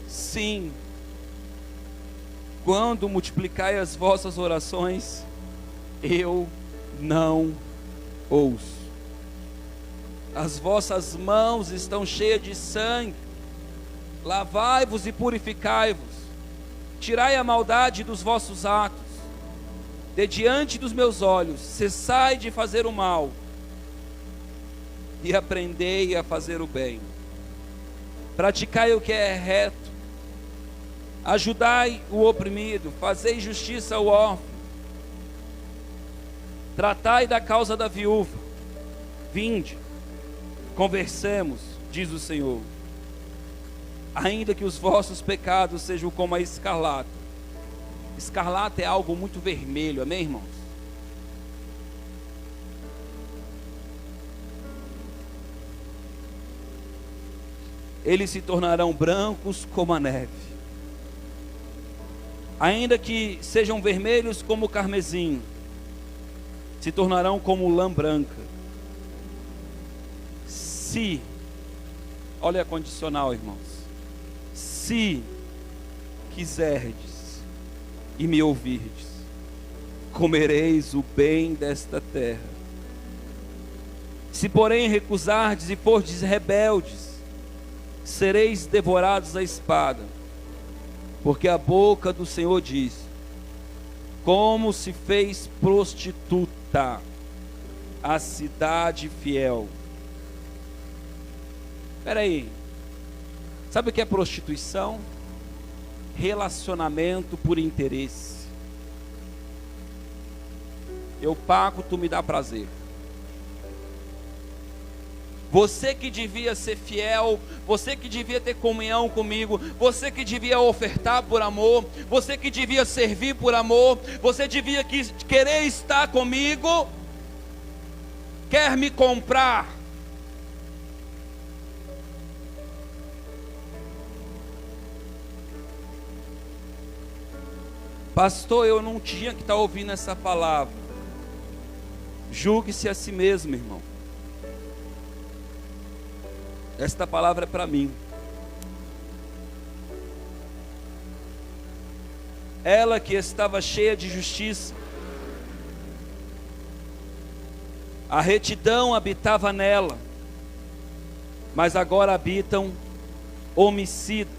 Sim. Quando multiplicai as vossas orações, eu não ouço. As vossas mãos estão cheias de sangue. lavai-vos e purificai-vos, tirai a maldade dos vossos atos, de diante dos meus olhos, cessai de fazer o mal, e aprendei a fazer o bem. Praticai o que é reto, ajudai o oprimido, fazei justiça ao órfão, tratai da causa da viúva. Vinde, conversemos, diz o Senhor. Ainda que os vossos pecados sejam como a escarlata. Escarlata é algo muito vermelho, amém, irmãos? Eles se tornarão brancos como a neve. Ainda que sejam vermelhos como o carmesim, se tornarão como lã branca. Se, olha a condicional, irmãos, se quiserdes e me ouvirdes, comereis o bem desta terra. Se porém recusardes e fordes rebeldes, sereis devorados à espada, porque a boca do Senhor diz: como se fez prostituta a cidade fiel. Espera aí, sabe o que é prostituição? Relacionamento por interesse. Eu pago, tu me dá prazer. Você que devia ser fiel, você que devia ter comunhão comigo, você que devia ofertar por amor, você que devia servir por amor, você devia querer estar comigo, quer me comprar. Pastor, eu não tinha que estar ouvindo essa palavra. Julgue-se a si mesmo, irmão. Esta palavra é para mim. Ela que estava cheia de justiça, a retidão habitava nela, mas agora habitam homicidas.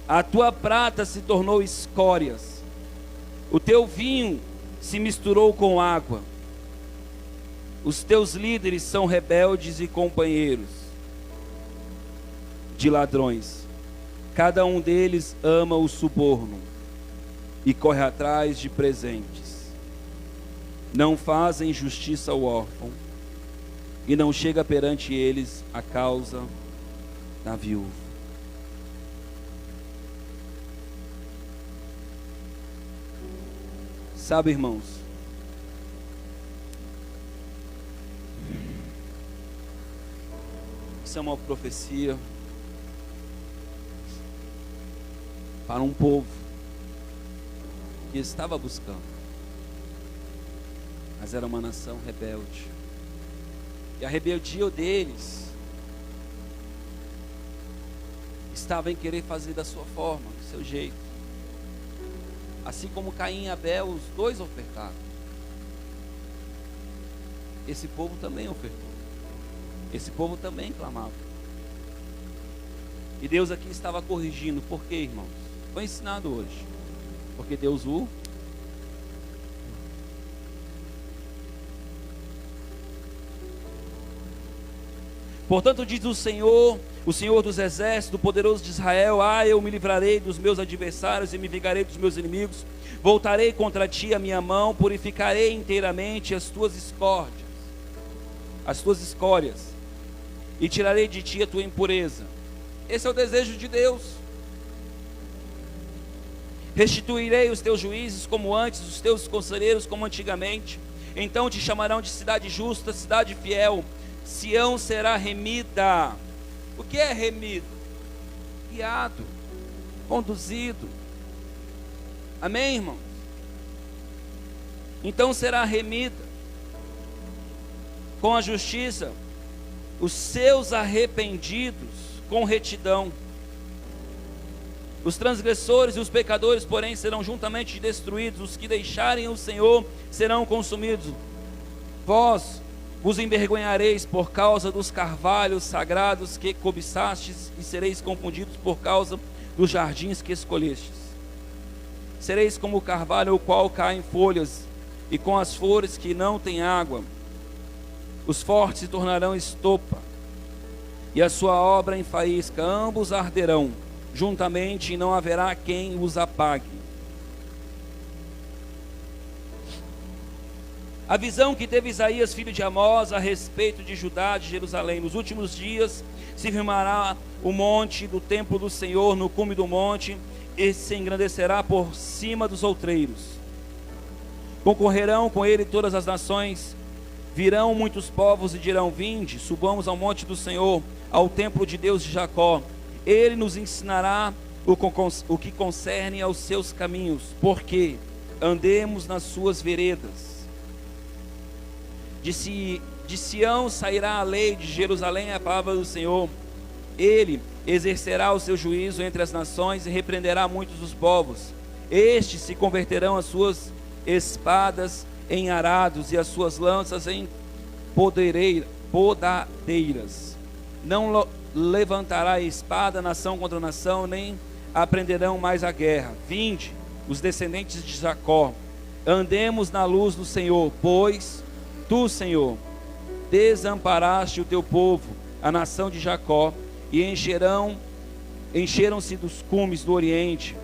A tua prata se tornou escórias, o teu vinho se misturou com água. Os teus líderes são rebeldes e companheiros de ladrões. Cada um deles ama o suborno e corre atrás de presentes. Não fazem justiça ao órfão e não chega perante eles a causa da viúva. Sabe, irmãos, isso é uma profecia para um povo que estava buscando, mas era uma nação rebelde, e a rebeldia deles estava em querer fazer da sua forma, do seu jeito. Assim como Caim e Abel, os dois ofertaram. Esse povo também ofertou. Esse povo também clamava. E Deus aqui estava corrigindo. Por quê, irmãos? Foi ensinado hoje. Porque Deus o... Portanto, diz o Senhor dos exércitos, o poderoso de Israel: eu me livrarei dos meus adversários e me vingarei dos meus inimigos. Voltarei contra ti a minha mão, purificarei inteiramente as tuas escórias, e tirarei de ti a tua impureza. Esse é o desejo de Deus. Restituirei os teus juízes como antes, os teus conselheiros como antigamente. Então te chamarão de cidade justa, cidade fiel. Sião será remida. O que é remido? Guiado, conduzido. Amém, irmãos? Então será remida com a justiça os seus arrependidos com retidão. Os transgressores e os pecadores, porém, serão juntamente destruídos. Os que deixarem o Senhor serão consumidos. Vós, Vos envergonhareis por causa dos carvalhos sagrados que cobiçastes, e sereis confundidos por causa dos jardins que escolhestes. Sereis como o carvalho, o qual cai em folhas, e com as flores que não têm água. Os fortes se tornarão estopa, e a sua obra em faísca. Ambos arderão juntamente, e não haverá quem os apague. A visão que teve Isaías, filho de Amós, a respeito de Judá, de Jerusalém. Nos últimos dias se firmará o monte do templo do Senhor no cume do monte, e se engrandecerá por cima dos outreiros. Concorrerão com ele todas as nações, virão muitos povos e dirão: vinde, subamos ao monte do Senhor, ao templo de Deus de Jacó. Ele nos ensinará o que concerne aos seus caminhos, porque andemos nas suas veredas. De Sião sairá a lei, de Jerusalém a palavra do Senhor. Ele exercerá o seu juízo entre as nações e repreenderá muitos dos povos. Estes se converterão as suas espadas em arados e as suas lanças em podadeiras. Não levantará espada nação contra nação, nem aprenderão mais a guerra. Vinde, os descendentes de Jacó, andemos na luz do Senhor, pois tu, Senhor, desamparaste o teu povo, a nação de Jacó, e encheram-se dos cumes do oriente.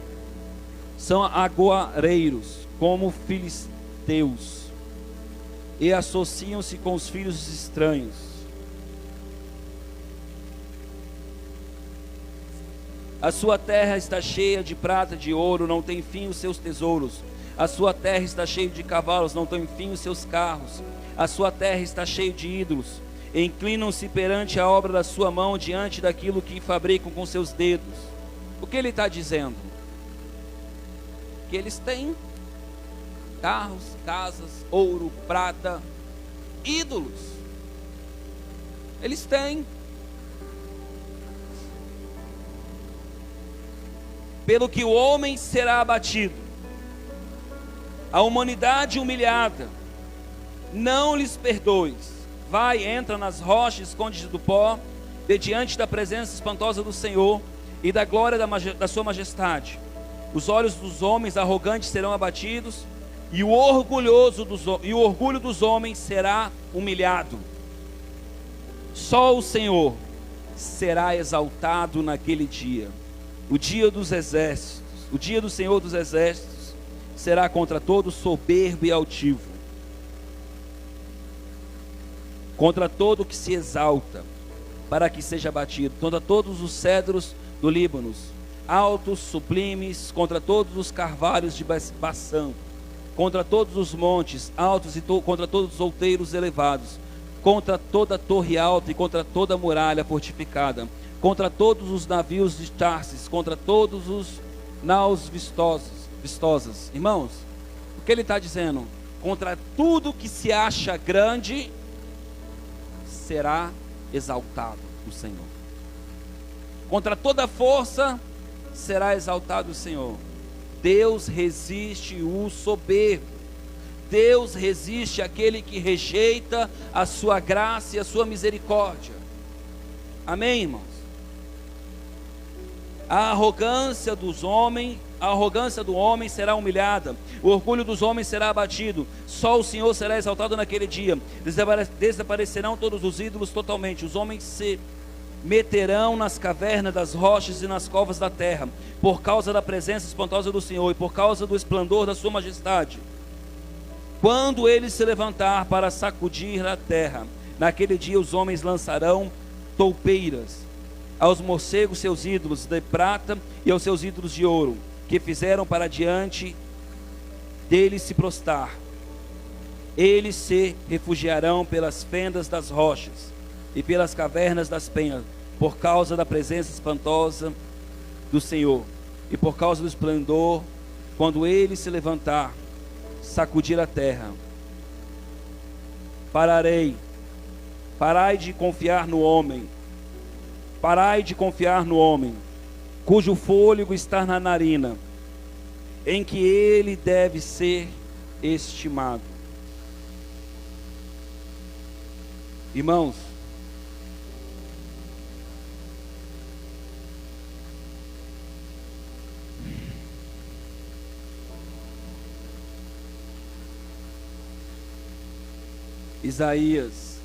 São aguareiros como filisteus, e associam-se com os filhos estranhos. A sua terra está cheia de prata e de ouro, não tem fim os seus tesouros. A sua terra está cheia de cavalos, não tem fim os seus carros. A sua terra está cheia de ídolos. Inclinam-se perante a obra da sua mão, diante daquilo que fabricam com seus dedos. O que ele está dizendo? Que eles têm carros, casas, ouro, prata, ídolos. Eles têm. Pelo que o homem será abatido, a humanidade humilhada, não lhes perdoes. Vai, entra nas rochas, esconde-te do pó, de diante da presença espantosa do Senhor e da glória da sua majestade. Os olhos dos homens arrogantes serão abatidos, e o orgulho dos homens será humilhado. Só o Senhor será exaltado naquele dia. O dia dos exércitos, o dia do Senhor dos exércitos, será contra todo soberbo e altivo, contra todo que se exalta, para que seja abatido, contra todos os cedros do Líbano, altos, sublimes, contra todos os carvalhos de Baçã, contra todos os montes altos e contra todos os outeiros elevados, contra toda torre alta e contra toda muralha fortificada, contra todos os navios de Tarsis, contra todos os naus vistosas. Irmãos, o que ele está dizendo? Contra tudo que se acha grande, será exaltado o Senhor. Contra toda força, será exaltado o Senhor. Deus resiste o soberbo. Deus resiste aquele que rejeita a sua graça e a sua misericórdia. Amém, irmãos? A arrogância do homem será humilhada, o orgulho dos homens será abatido, só o Senhor será exaltado naquele dia. Desaparecerão todos os ídolos totalmente, os homens se meterão nas cavernas das rochas e nas covas da terra, por causa da presença espantosa do Senhor e por causa do esplendor da sua majestade. Quando ele se levantar para sacudir a terra, naquele dia os homens lançarão toupeiras aos morcegos seus ídolos de prata e aos seus ídolos de ouro, que fizeram para diante dele se prostrar. Eles se refugiarão pelas fendas das rochas e pelas cavernas das penhas, por causa da presença espantosa do Senhor e por causa do esplendor, quando ele se levantar, sacudir a terra. Parai de confiar no homem. Parai de confiar no homem, cujo fôlego está na narina, em que ele deve ser estimado. Irmãos, Isaías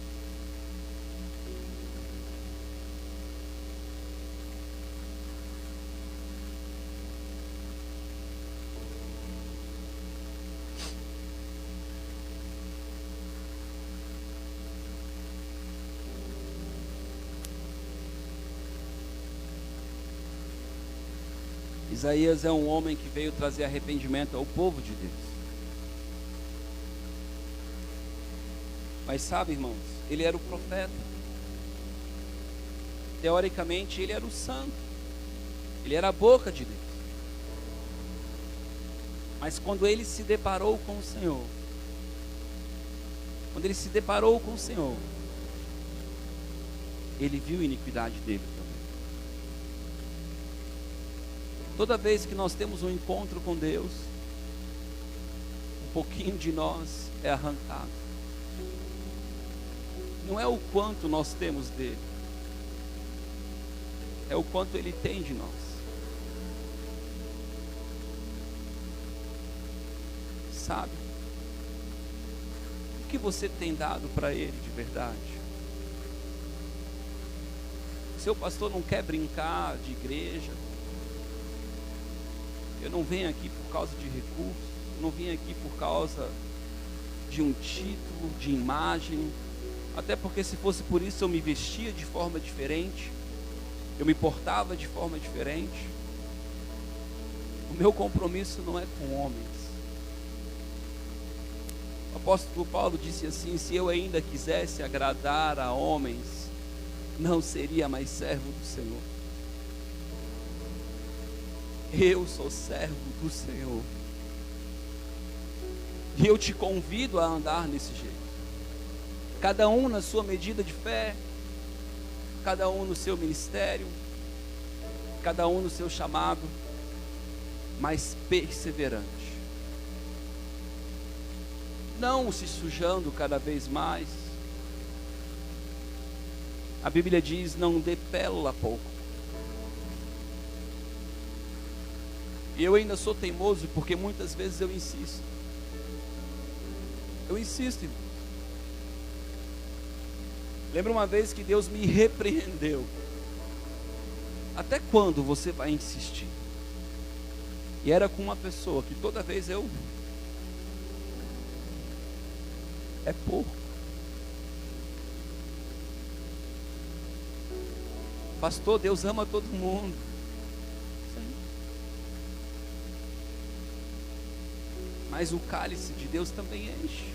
Isaías é um homem que veio trazer arrependimento ao povo de Deus. Mas sabe, irmãos, ele era o profeta. Teoricamente, ele era o santo. Ele era a boca de Deus. Mas quando ele se deparou com o Senhor, ele viu a iniquidade dele também. Toda vez que nós temos um encontro com Deus, um pouquinho de nós é arrancado. Não é o quanto nós temos dele, é o quanto ele tem de nós. Sabe? O que você tem dado para ele de verdade? Seu pastor não quer brincar de igreja. Eu não venho aqui por causa de recursos, eu não vim aqui por causa de um título, de imagem. Até porque se fosse por isso eu me vestia de forma diferente, eu me portava de forma diferente. O meu compromisso não é com homens. O apóstolo Paulo disse assim: se eu ainda quisesse agradar a homens, não seria mais servo do Senhor. Eu sou servo do Senhor. E eu te convido a andar nesse jeito. Cada um na sua medida de fé, cada um no seu ministério, cada um no seu chamado, mas perseverante. Não se sujando cada vez mais. A Bíblia diz: não dê pérola pouco. E eu ainda sou teimoso porque muitas vezes eu insisto. Irmão. Lembro uma vez que Deus me repreendeu. Até quando você vai insistir? E era com uma pessoa que toda vez eu... é pouco. Pastor, Deus ama todo mundo. Sim. Mas o cálice de Deus também enche.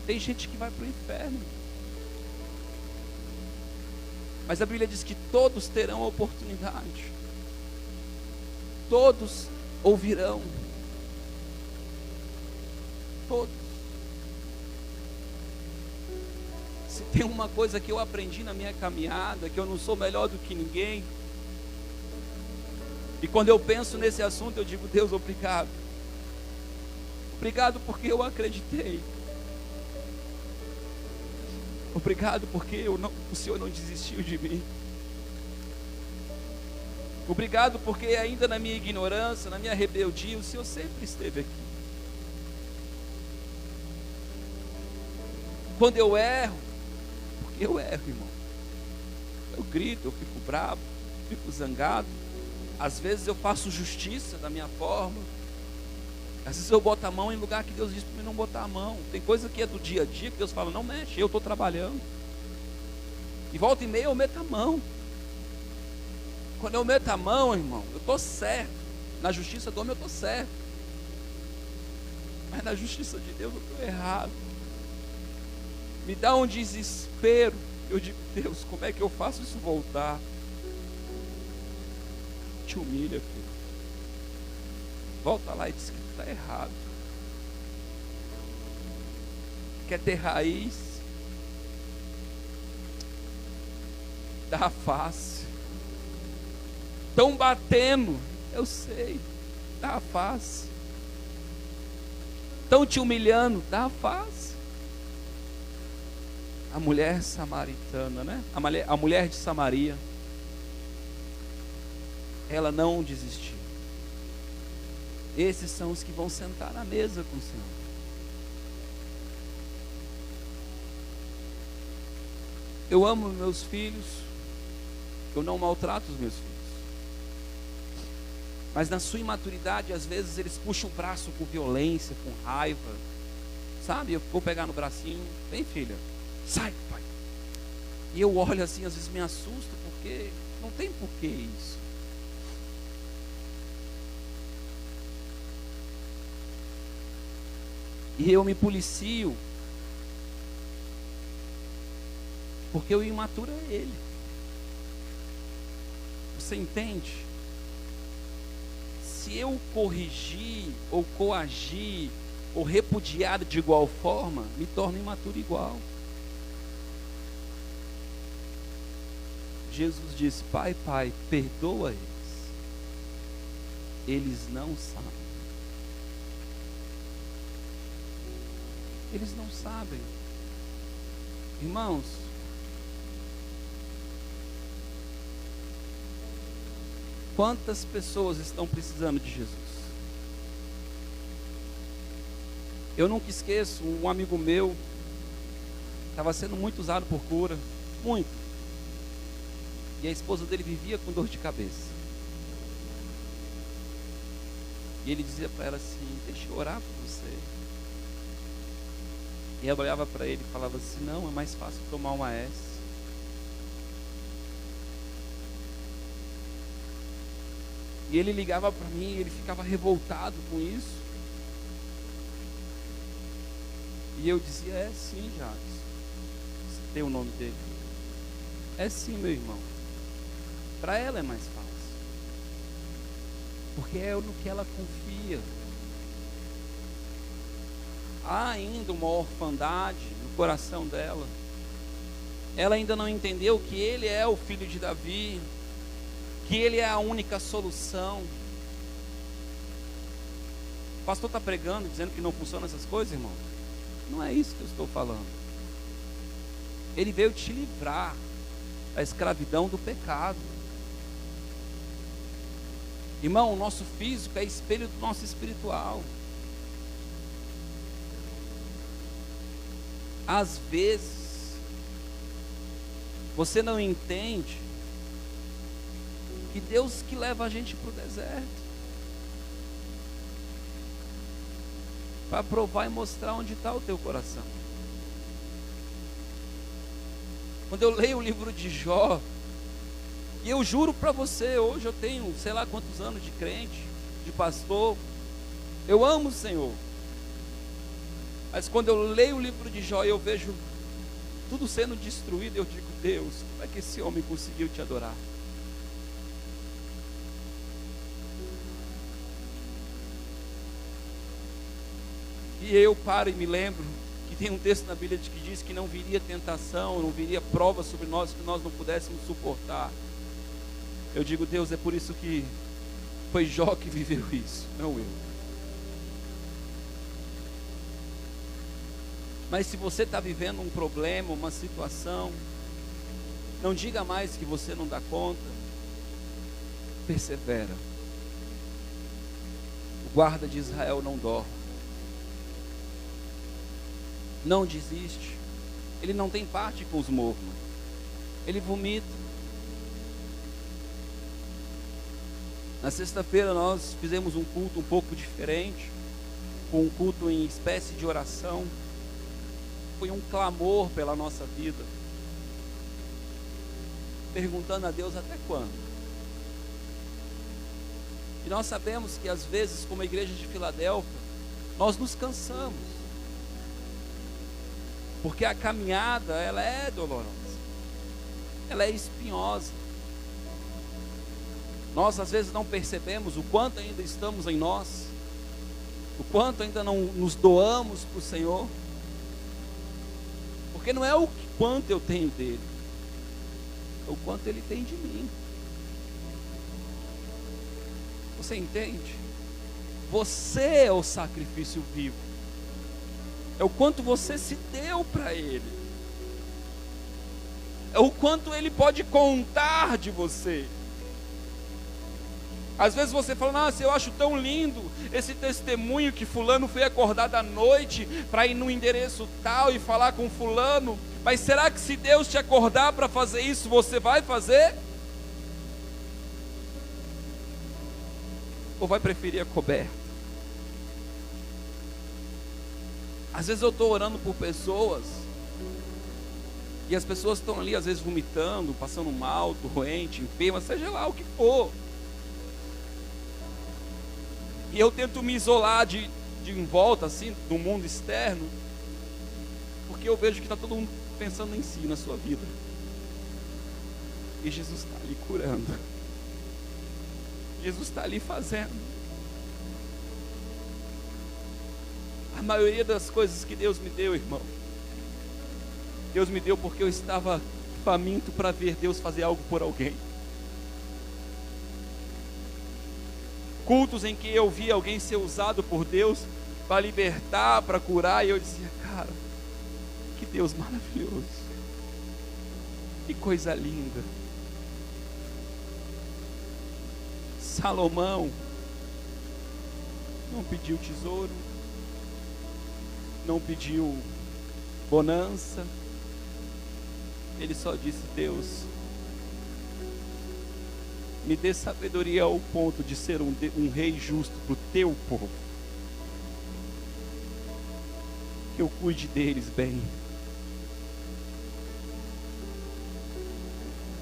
Tem gente que vai para o inferno. Mas a Bíblia diz que todos terão a oportunidade. Todos ouvirão. Todos. Se tem uma coisa que eu aprendi na minha caminhada, que eu não sou melhor do que ninguém. E quando eu penso nesse assunto, eu digo: Deus, obrigado. Obrigado porque eu acreditei. Obrigado porque o Senhor não desistiu de mim. Obrigado porque ainda na minha ignorância, na minha rebeldia, o Senhor sempre esteve aqui. Quando eu erro, porque eu erro, irmão, eu grito, eu fico bravo, fico zangado. Às vezes eu faço justiça da minha forma. Às vezes eu boto a mão em lugar que Deus diz para mim não botar a mão. Tem coisa que é do dia a dia que Deus fala: não mexe, eu estou trabalhando. E volta e meia eu meto a mão. Quando eu meto a mão, irmão, eu estou certo. Na justiça do homem eu estou certo. Mas na justiça de Deus eu estou errado. Me dá um desespero. Eu digo: Deus, como é que eu faço isso voltar? Te humilha, filho. Volta lá e diz que está errado. Quer ter raiz? Dá a face. Estão batendo, eu sei. Dá a face. Estão te humilhando, dá a face. A mulher samaritana, né? A mulher de Samaria, ela não desistiu. Esses são os que vão sentar na mesa com o Senhor. Eu amo meus filhos, eu não maltrato os meus filhos. Mas na sua imaturidade, às vezes eles puxam o braço com violência, com raiva. Sabe, eu vou pegar no bracinho, vem filha, sai pai. E eu olho assim, às vezes me assusto, porque não tem porquê isso. E eu me policio, porque o imaturo é ele. Você entende? Se eu corrigir, ou coagir, ou repudiar de igual forma, me torno imaturo igual. Jesus disse: Pai, Pai, perdoa eles não sabem. Eles não sabem. Irmãos, quantas pessoas estão precisando de Jesus? Eu nunca esqueço, um amigo meu estava sendo muito usado por cura, muito. E a esposa dele vivia com dor de cabeça. E ele dizia para ela assim: deixa eu orar por você. E ela olhava para ele e falava assim: não, é mais fácil tomar uma S. E ele ligava para mim e ele ficava revoltado com isso. E eu dizia: é sim, Jacques. Você tem o nome dele? É sim, meu irmão. Para ela é mais fácil. Porque é no que ela confia. Há ainda uma orfandade no coração dela. Ela ainda não entendeu que ele é o filho de Davi, que ele é a única solução. O pastor está pregando, dizendo que não funcionam essas coisas, irmão. Não é isso que eu estou falando. Ele veio te livrar da escravidão do pecado. Irmão, o nosso físico é espelho do nosso espiritual. Às vezes, você não entende que Deus que leva a gente para o deserto, para provar e mostrar onde está o teu coração. Quando eu leio o livro de Jó, e eu juro para você, hoje eu tenho sei lá quantos anos de crente, de pastor, eu amo o Senhor. Mas quando eu leio o livro de Jó e eu vejo tudo sendo destruído, eu digo: Deus, como é que esse homem conseguiu te adorar? E eu paro e me lembro que tem um texto na Bíblia que diz que não viria tentação, não viria prova sobre nós que nós não pudéssemos suportar. Eu digo: Deus, é por isso que foi Jó que viveu isso, não eu. Mas se você está vivendo um problema, uma situação, não diga mais que você não dá conta. Persevera. O guarda de Israel não dorme. Não desiste. Ele não tem parte com os mormons. Ele vomita. Na sexta-feira nós fizemos um culto um pouco diferente, com um culto em espécie de oração. Foi um clamor pela nossa vida, perguntando a Deus até quando. E nós sabemos que às vezes, como a igreja de Filadélfia, nós nos cansamos, porque a caminhada, ela é dolorosa, ela é espinhosa. Nós às vezes não percebemos o quanto ainda estamos em nós, o quanto ainda não nos doamos para o Senhor. Porque não é o quanto eu tenho dele, é o quanto ele tem de mim. Você entende? Você é o sacrifício vivo. É o quanto você se deu para ele. o quanto Ele pode contar de você. Às vezes você fala: nossa, eu acho tão lindo esse testemunho que fulano foi acordado à noite para ir no endereço tal e falar com fulano. Mas será que se Deus te acordar para fazer isso, você vai fazer? Ou vai preferir a coberta? Às vezes eu estou orando por pessoas e as pessoas estão ali às vezes vomitando, passando mal, doente, enferma, seja lá o que for. E eu tento me isolar de em volta, assim, do mundo externo, porque eu vejo que está todo mundo pensando em si, na sua vida. E Jesus está ali curando. Jesus está ali fazendo. A maioria das coisas que Deus me deu, irmão, Deus me deu porque eu estava faminto para ver Deus fazer algo por alguém. Cultos em que eu via alguém ser usado por Deus para libertar, para curar, e eu dizia: cara, que Deus maravilhoso, que coisa linda. Salomão não pediu tesouro, não pediu bonança, ele só disse: Deus, me dê sabedoria ao ponto de ser um rei justo para o teu povo, que eu cuide deles bem.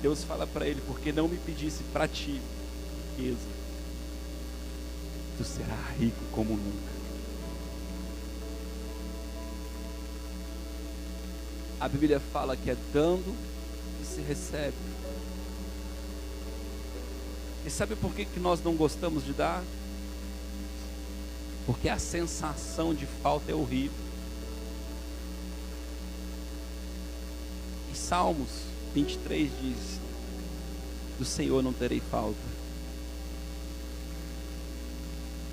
Deus fala para ele: porque não me pedisse para ti riqueza, tu serás rico como nunca. A Bíblia fala que é dando que se recebe. E sabe por que nós não gostamos de dar? Porque a sensação de falta é horrível. Em Salmos 23 diz: do Senhor não terei falta.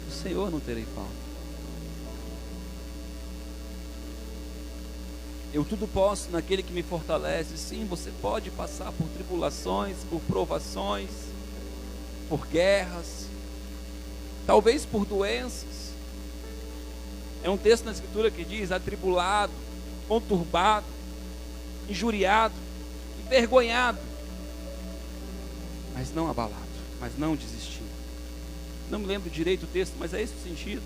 Do Senhor não terei falta. Eu tudo posso naquele que me fortalece. Sim, você pode passar por tribulações, por provações, por guerras, talvez por doenças. É um texto na Escritura que diz: atribulado, conturbado, injuriado, envergonhado, mas não abalado, mas não desistindo. Não me lembro direito o texto, mas é esse o sentido.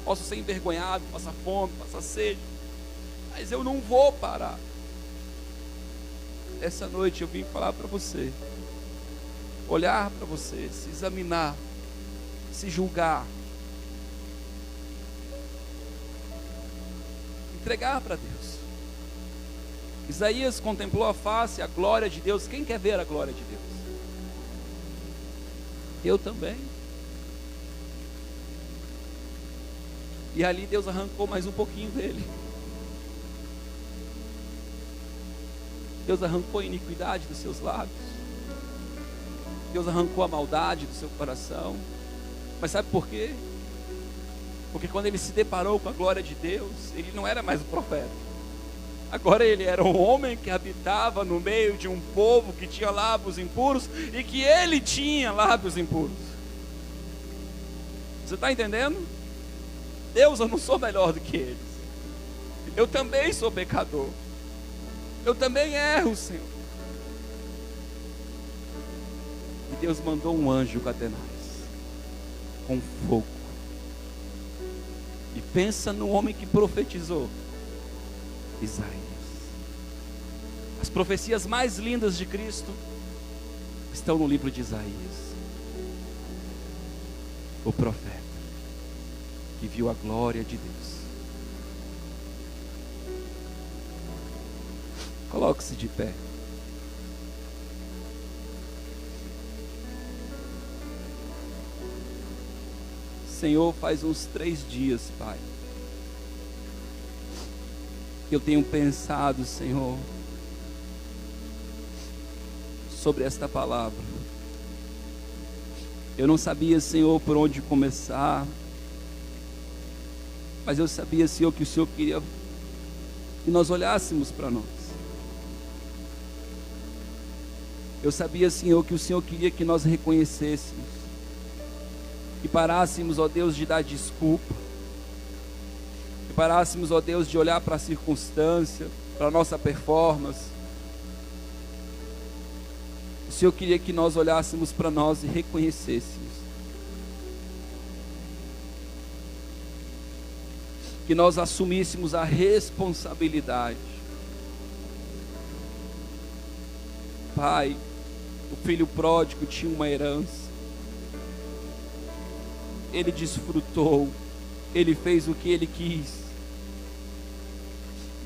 Posso ser envergonhado, passar fome, passar sede, mas eu não vou parar. Essa noite eu vim falar para você, olhar para você, se examinar, se julgar, entregar para Deus. Isaías contemplou a face, a glória de Deus. Quem quer ver a glória de Deus? Eu também. E ali Deus arrancou mais um pouquinho dele. Deus arrancou a iniquidade dos seus lábios. Deus arrancou a maldade do seu coração. Mas sabe por quê? Porque quando ele se deparou com a glória de Deus, ele não era mais um profeta. Agora ele era um homem que habitava no meio de um povo que tinha lábios impuros e que ele tinha lábios impuros. Você está entendendo? Deus, eu não sou melhor do que eles. Eu também sou pecador. Eu também erro, Senhor. E Deus mandou um anjo catenaz com fogo. E pensa no homem que profetizou, Isaías. As profecias mais lindas de Cristo estão no livro de Isaías. O profeta que viu a glória de Deus. Coloque-se de pé. Senhor, faz uns 3 dias, Pai, que eu tenho pensado, Senhor, sobre esta palavra. Eu não sabia, Senhor, por onde começar, mas eu sabia, Senhor, que o Senhor queria que nós olhássemos para nós. Eu sabia, Senhor, que o Senhor queria que nós reconhecêssemos, que parássemos, ó Deus, de dar desculpa, que parássemos, ó Deus, de olhar para a circunstância, para a nossa performance. O Senhor queria que nós olhássemos para nós e reconhecêssemos que nós assumíssemos a responsabilidade. Pai, o filho pródigo tinha uma herança, ele desfrutou, ele fez o que ele quis,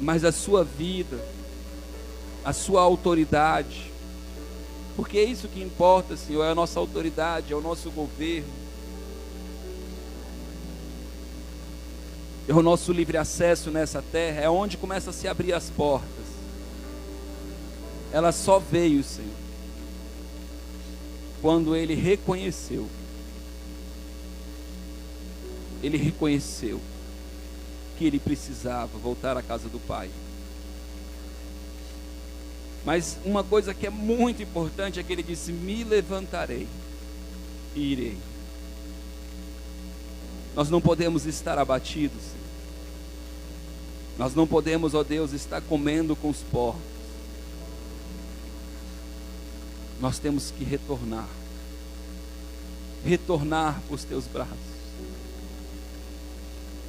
mas a sua vida, a sua autoridade, porque é isso que importa, Senhor, é a nossa autoridade, é o nosso governo, é o nosso livre acesso nessa terra, é onde começa a se abrir as portas. Ela só veio, Senhor, quando ele reconheceu que ele precisava voltar à casa do Pai. Mas uma coisa que é muito importante é que ele disse: me levantarei e irei. Nós não podemos estar abatidos, Senhor. Nós não podemos, ó Deus, estar comendo com os porcos. Nós temos que retornar para os teus braços.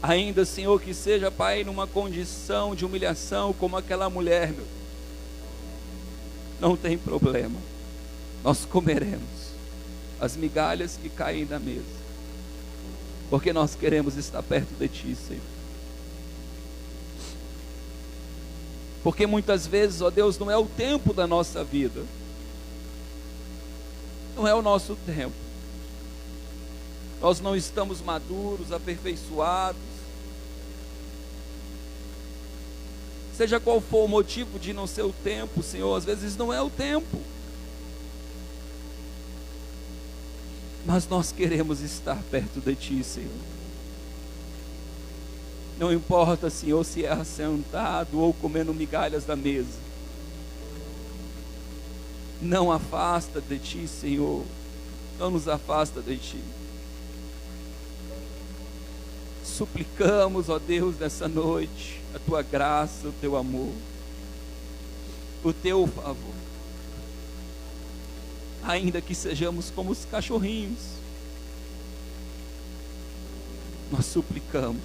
Ainda, Senhor, que seja, Pai, numa condição de humilhação, como aquela mulher, meu, não tem problema, nós comeremos as migalhas que caem da mesa, porque nós queremos estar perto de Ti, Senhor. Porque muitas vezes, ó Deus, não é o tempo da nossa vida, não é o nosso tempo, nós não estamos maduros, aperfeiçoados, seja qual for o motivo de não ser o tempo, Senhor, às vezes não é o tempo, mas nós queremos estar perto de Ti, Senhor. Não importa, Senhor, se é assentado ou comendo migalhas da mesa, não afasta de Ti, Senhor, não nos afasta de Ti. Suplicamos, ó Deus, nessa noite, a Tua graça, o Teu amor, o Teu favor, ainda que sejamos como os cachorrinhos, nós suplicamos,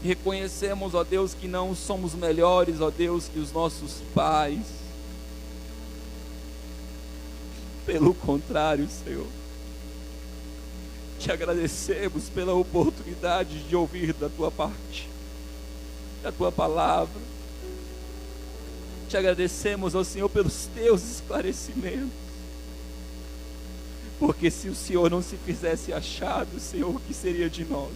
reconhecemos, ó Deus, que não somos melhores, ó Deus, que os nossos pais, pelo contrário, Senhor, Te agradecemos pela oportunidade de ouvir da Tua parte, da Tua palavra. Te agradecemos, ó Senhor, pelos Teus esclarecimentos, porque se o Senhor não se fizesse achado, Senhor, o que seria de nós?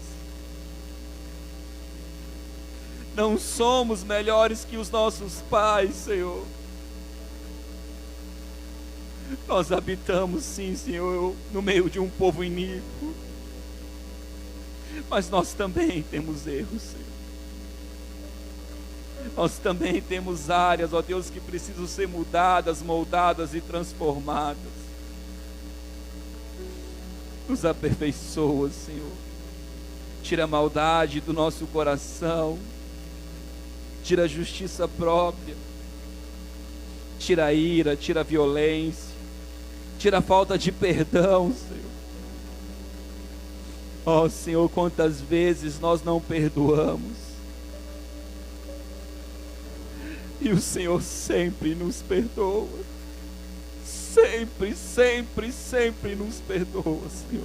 Não somos melhores que os nossos pais, Senhor. Nós habitamos, sim, Senhor, no meio de um povo iníquo, mas nós também temos erros, Senhor. Nós também temos áreas, ó Deus, que precisam ser mudadas, moldadas e transformadas. Nos aperfeiçoa, Senhor. Tira a maldade do nosso coração, tira a justiça própria, tira a ira, tira a violência, tira a falta de perdão, Senhor. Ó Senhor, quantas vezes nós não perdoamos, e o Senhor sempre nos perdoa, sempre, sempre, sempre nos perdoa, Senhor.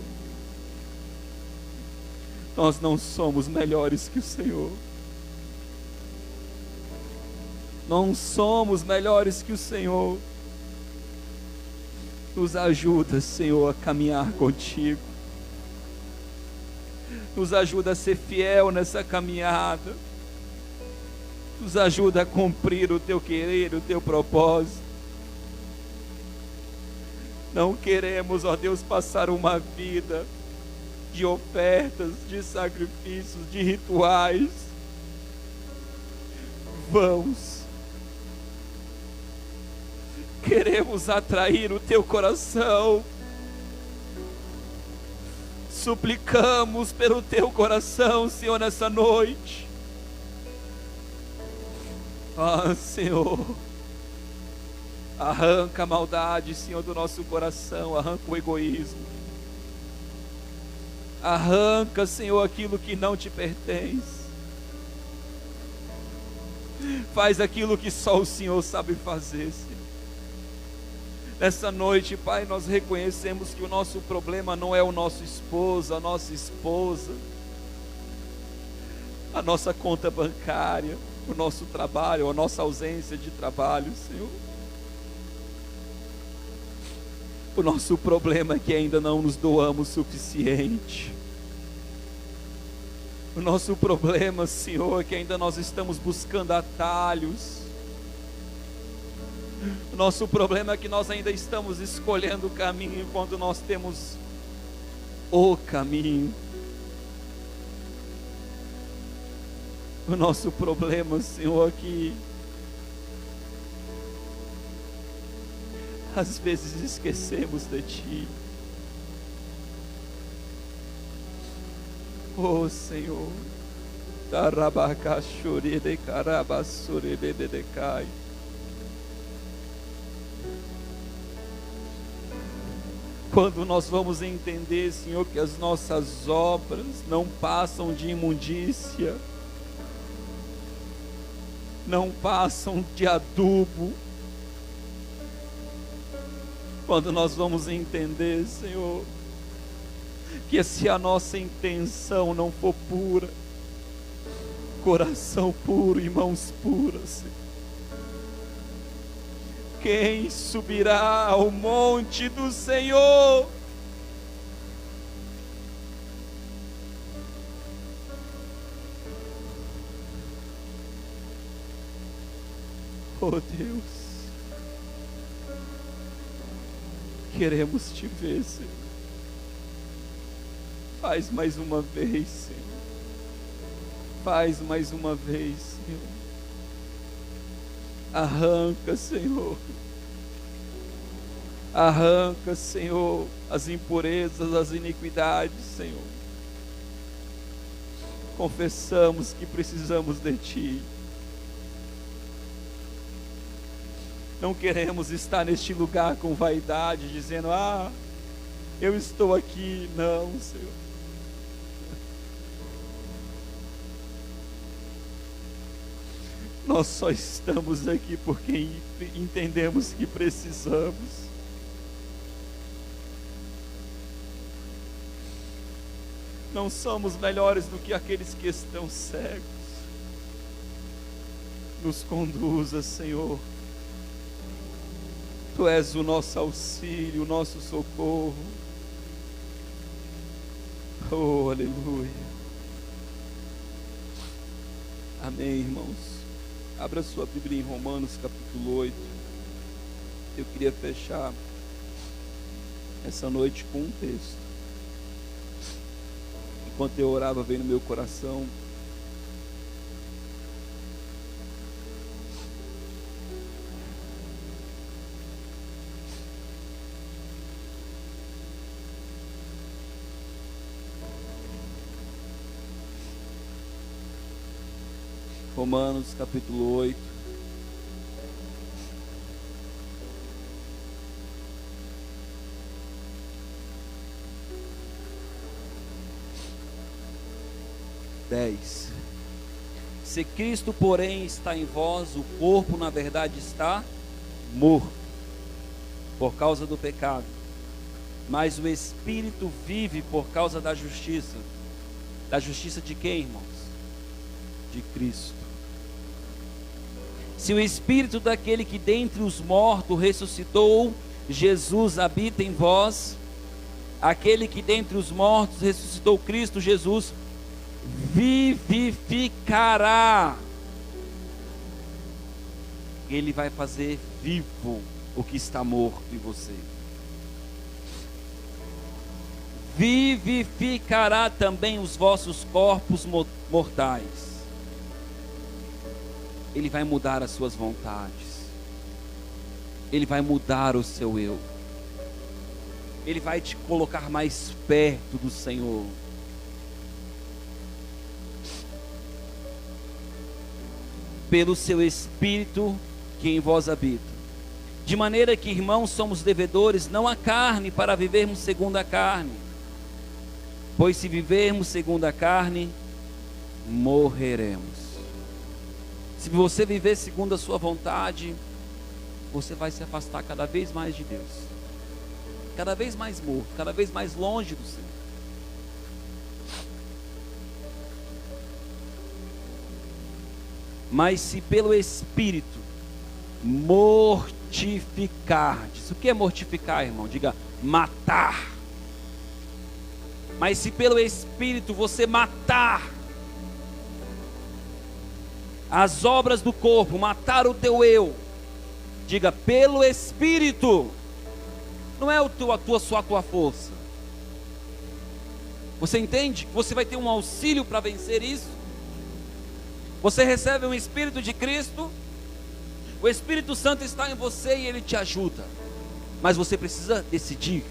Nós não somos melhores que o Senhor, não somos melhores que o Senhor. Nos ajuda, Senhor, a caminhar contigo, nos ajuda a ser fiel nessa caminhada, nos ajuda a cumprir o Teu querer, o Teu propósito. Não queremos, ó Deus, passar uma vida de ofertas, de sacrifícios, de rituais vãos. queremos atrair o teu coração. Suplicamos pelo teu coração, Senhor, nessa noite. Senhor, arranca a maldade, Senhor, do nosso coração, arranca o egoísmo. Arranca, Senhor, aquilo que não te pertence. Faz aquilo que só o Senhor sabe fazer, Senhor. Nessa noite, Pai, nós reconhecemos que o nosso problema não é o nosso esposo, a nossa esposa, a nossa conta bancária, o nosso trabalho, a nossa ausência de trabalho, Senhor. O nosso problema é que ainda não nos doamos o suficiente. O nosso problema, Senhor, é que ainda nós estamos buscando atalhos. O nosso problema é que nós ainda estamos escolhendo o caminho enquanto nós temos o caminho. O nosso problema, Senhor, é que às vezes esquecemos de Ti. Oh Senhor, quando nós vamos entender, Senhor, que as nossas obras não passam de imundícia, não passam de adubo, quando nós vamos entender, Senhor, que se a nossa intenção não for pura, coração puro e mãos puras, Senhor, quem subirá ao monte do Senhor? Oh Deus, queremos Te ver, Senhor. Faz mais uma vez, Senhor. Faz mais uma vez, Senhor. Arranca, Senhor. Arranca, Senhor, as impurezas, as iniquidades, Senhor. Confessamos que precisamos de Ti. Não queremos estar neste lugar com vaidade, dizendo: eu estou aqui. Não, Senhor. Nós só estamos aqui porque entendemos que precisamos. Não somos melhores do que aqueles que estão cegos. Nos conduza, Senhor. Tu és o nosso auxílio, o nosso socorro. Oh, aleluia. Amém, irmãos. Abra sua Bíblia em Romanos capítulo 8. Eu queria fechar essa noite com um texto. Enquanto eu orava, veio no meu coração Romanos capítulo 8. Se Cristo, porém, está em vós, o corpo, na verdade, está morto por causa do pecado, mas o Espírito vive por causa da justiça. Da justiça de quem, irmãos? De Cristo. Se o Espírito daquele que dentre os mortos ressuscitou Jesus habita em vós, aquele que dentre os mortos ressuscitou Cristo Jesus vivificará. Ele vai fazer vivo o que está morto em você. Vivificará também os vossos corpos mortais. Ele vai mudar as suas vontades. Ele vai mudar o seu eu. Ele vai te colocar mais perto do Senhor. Pelo seu Espírito que em vós habita. De maneira que, irmãos, somos devedores não à carne, para vivermos segundo a carne. Pois se vivermos segundo a carne, morreremos. Se você viver segundo a sua vontade, você vai se afastar cada vez mais de Deus. Cada vez mais morto, cada vez mais longe do Senhor. Mas se pelo Espírito mortificardes. O que é mortificar, irmão? Diga, matar. Mas se pelo Espírito você matar as obras do corpo, matar o teu eu, diga, pelo Espírito, não é só a tua força. Você entende? Você vai ter um auxílio para vencer isso. Você recebe um Espírito de Cristo, o Espírito Santo está em você e ele te ajuda, mas você precisa decidir.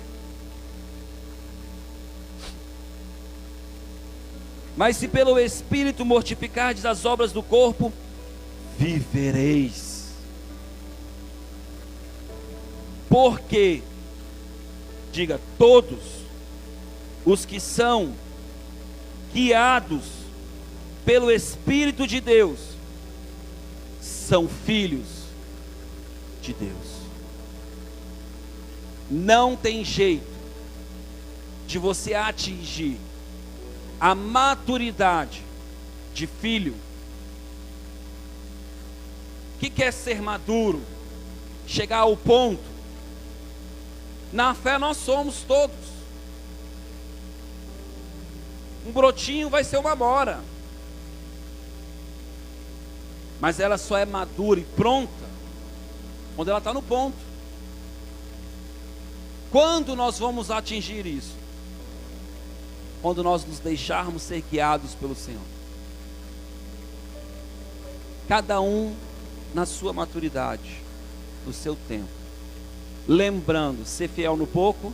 Mas se pelo Espírito mortificardes as obras do corpo, vivereis. Porque, diga, todos os que são guiados pelo Espírito de Deus são filhos de Deus. Não tem jeito de você atingir a maturidade de filho. Que quer ser maduro, chegar ao ponto. Na fé nós somos todos. Um brotinho vai ser uma amora, mas ela só é madura e pronta quando ela está no ponto. Quando nós vamos atingir isso? Quando nós nos deixarmos ser guiados pelo Senhor. Cada um na sua maturidade, no seu tempo. Lembrando, ser fiel no pouco,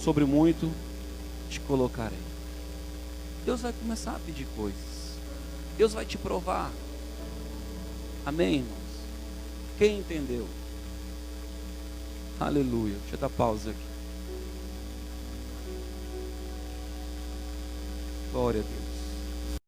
sobre muito te colocarei. Deus vai começar a pedir coisas. Deus vai te provar. Amém, irmãos? Quem entendeu? Aleluia. Deixa eu dar pausa aqui. Glória a Deus.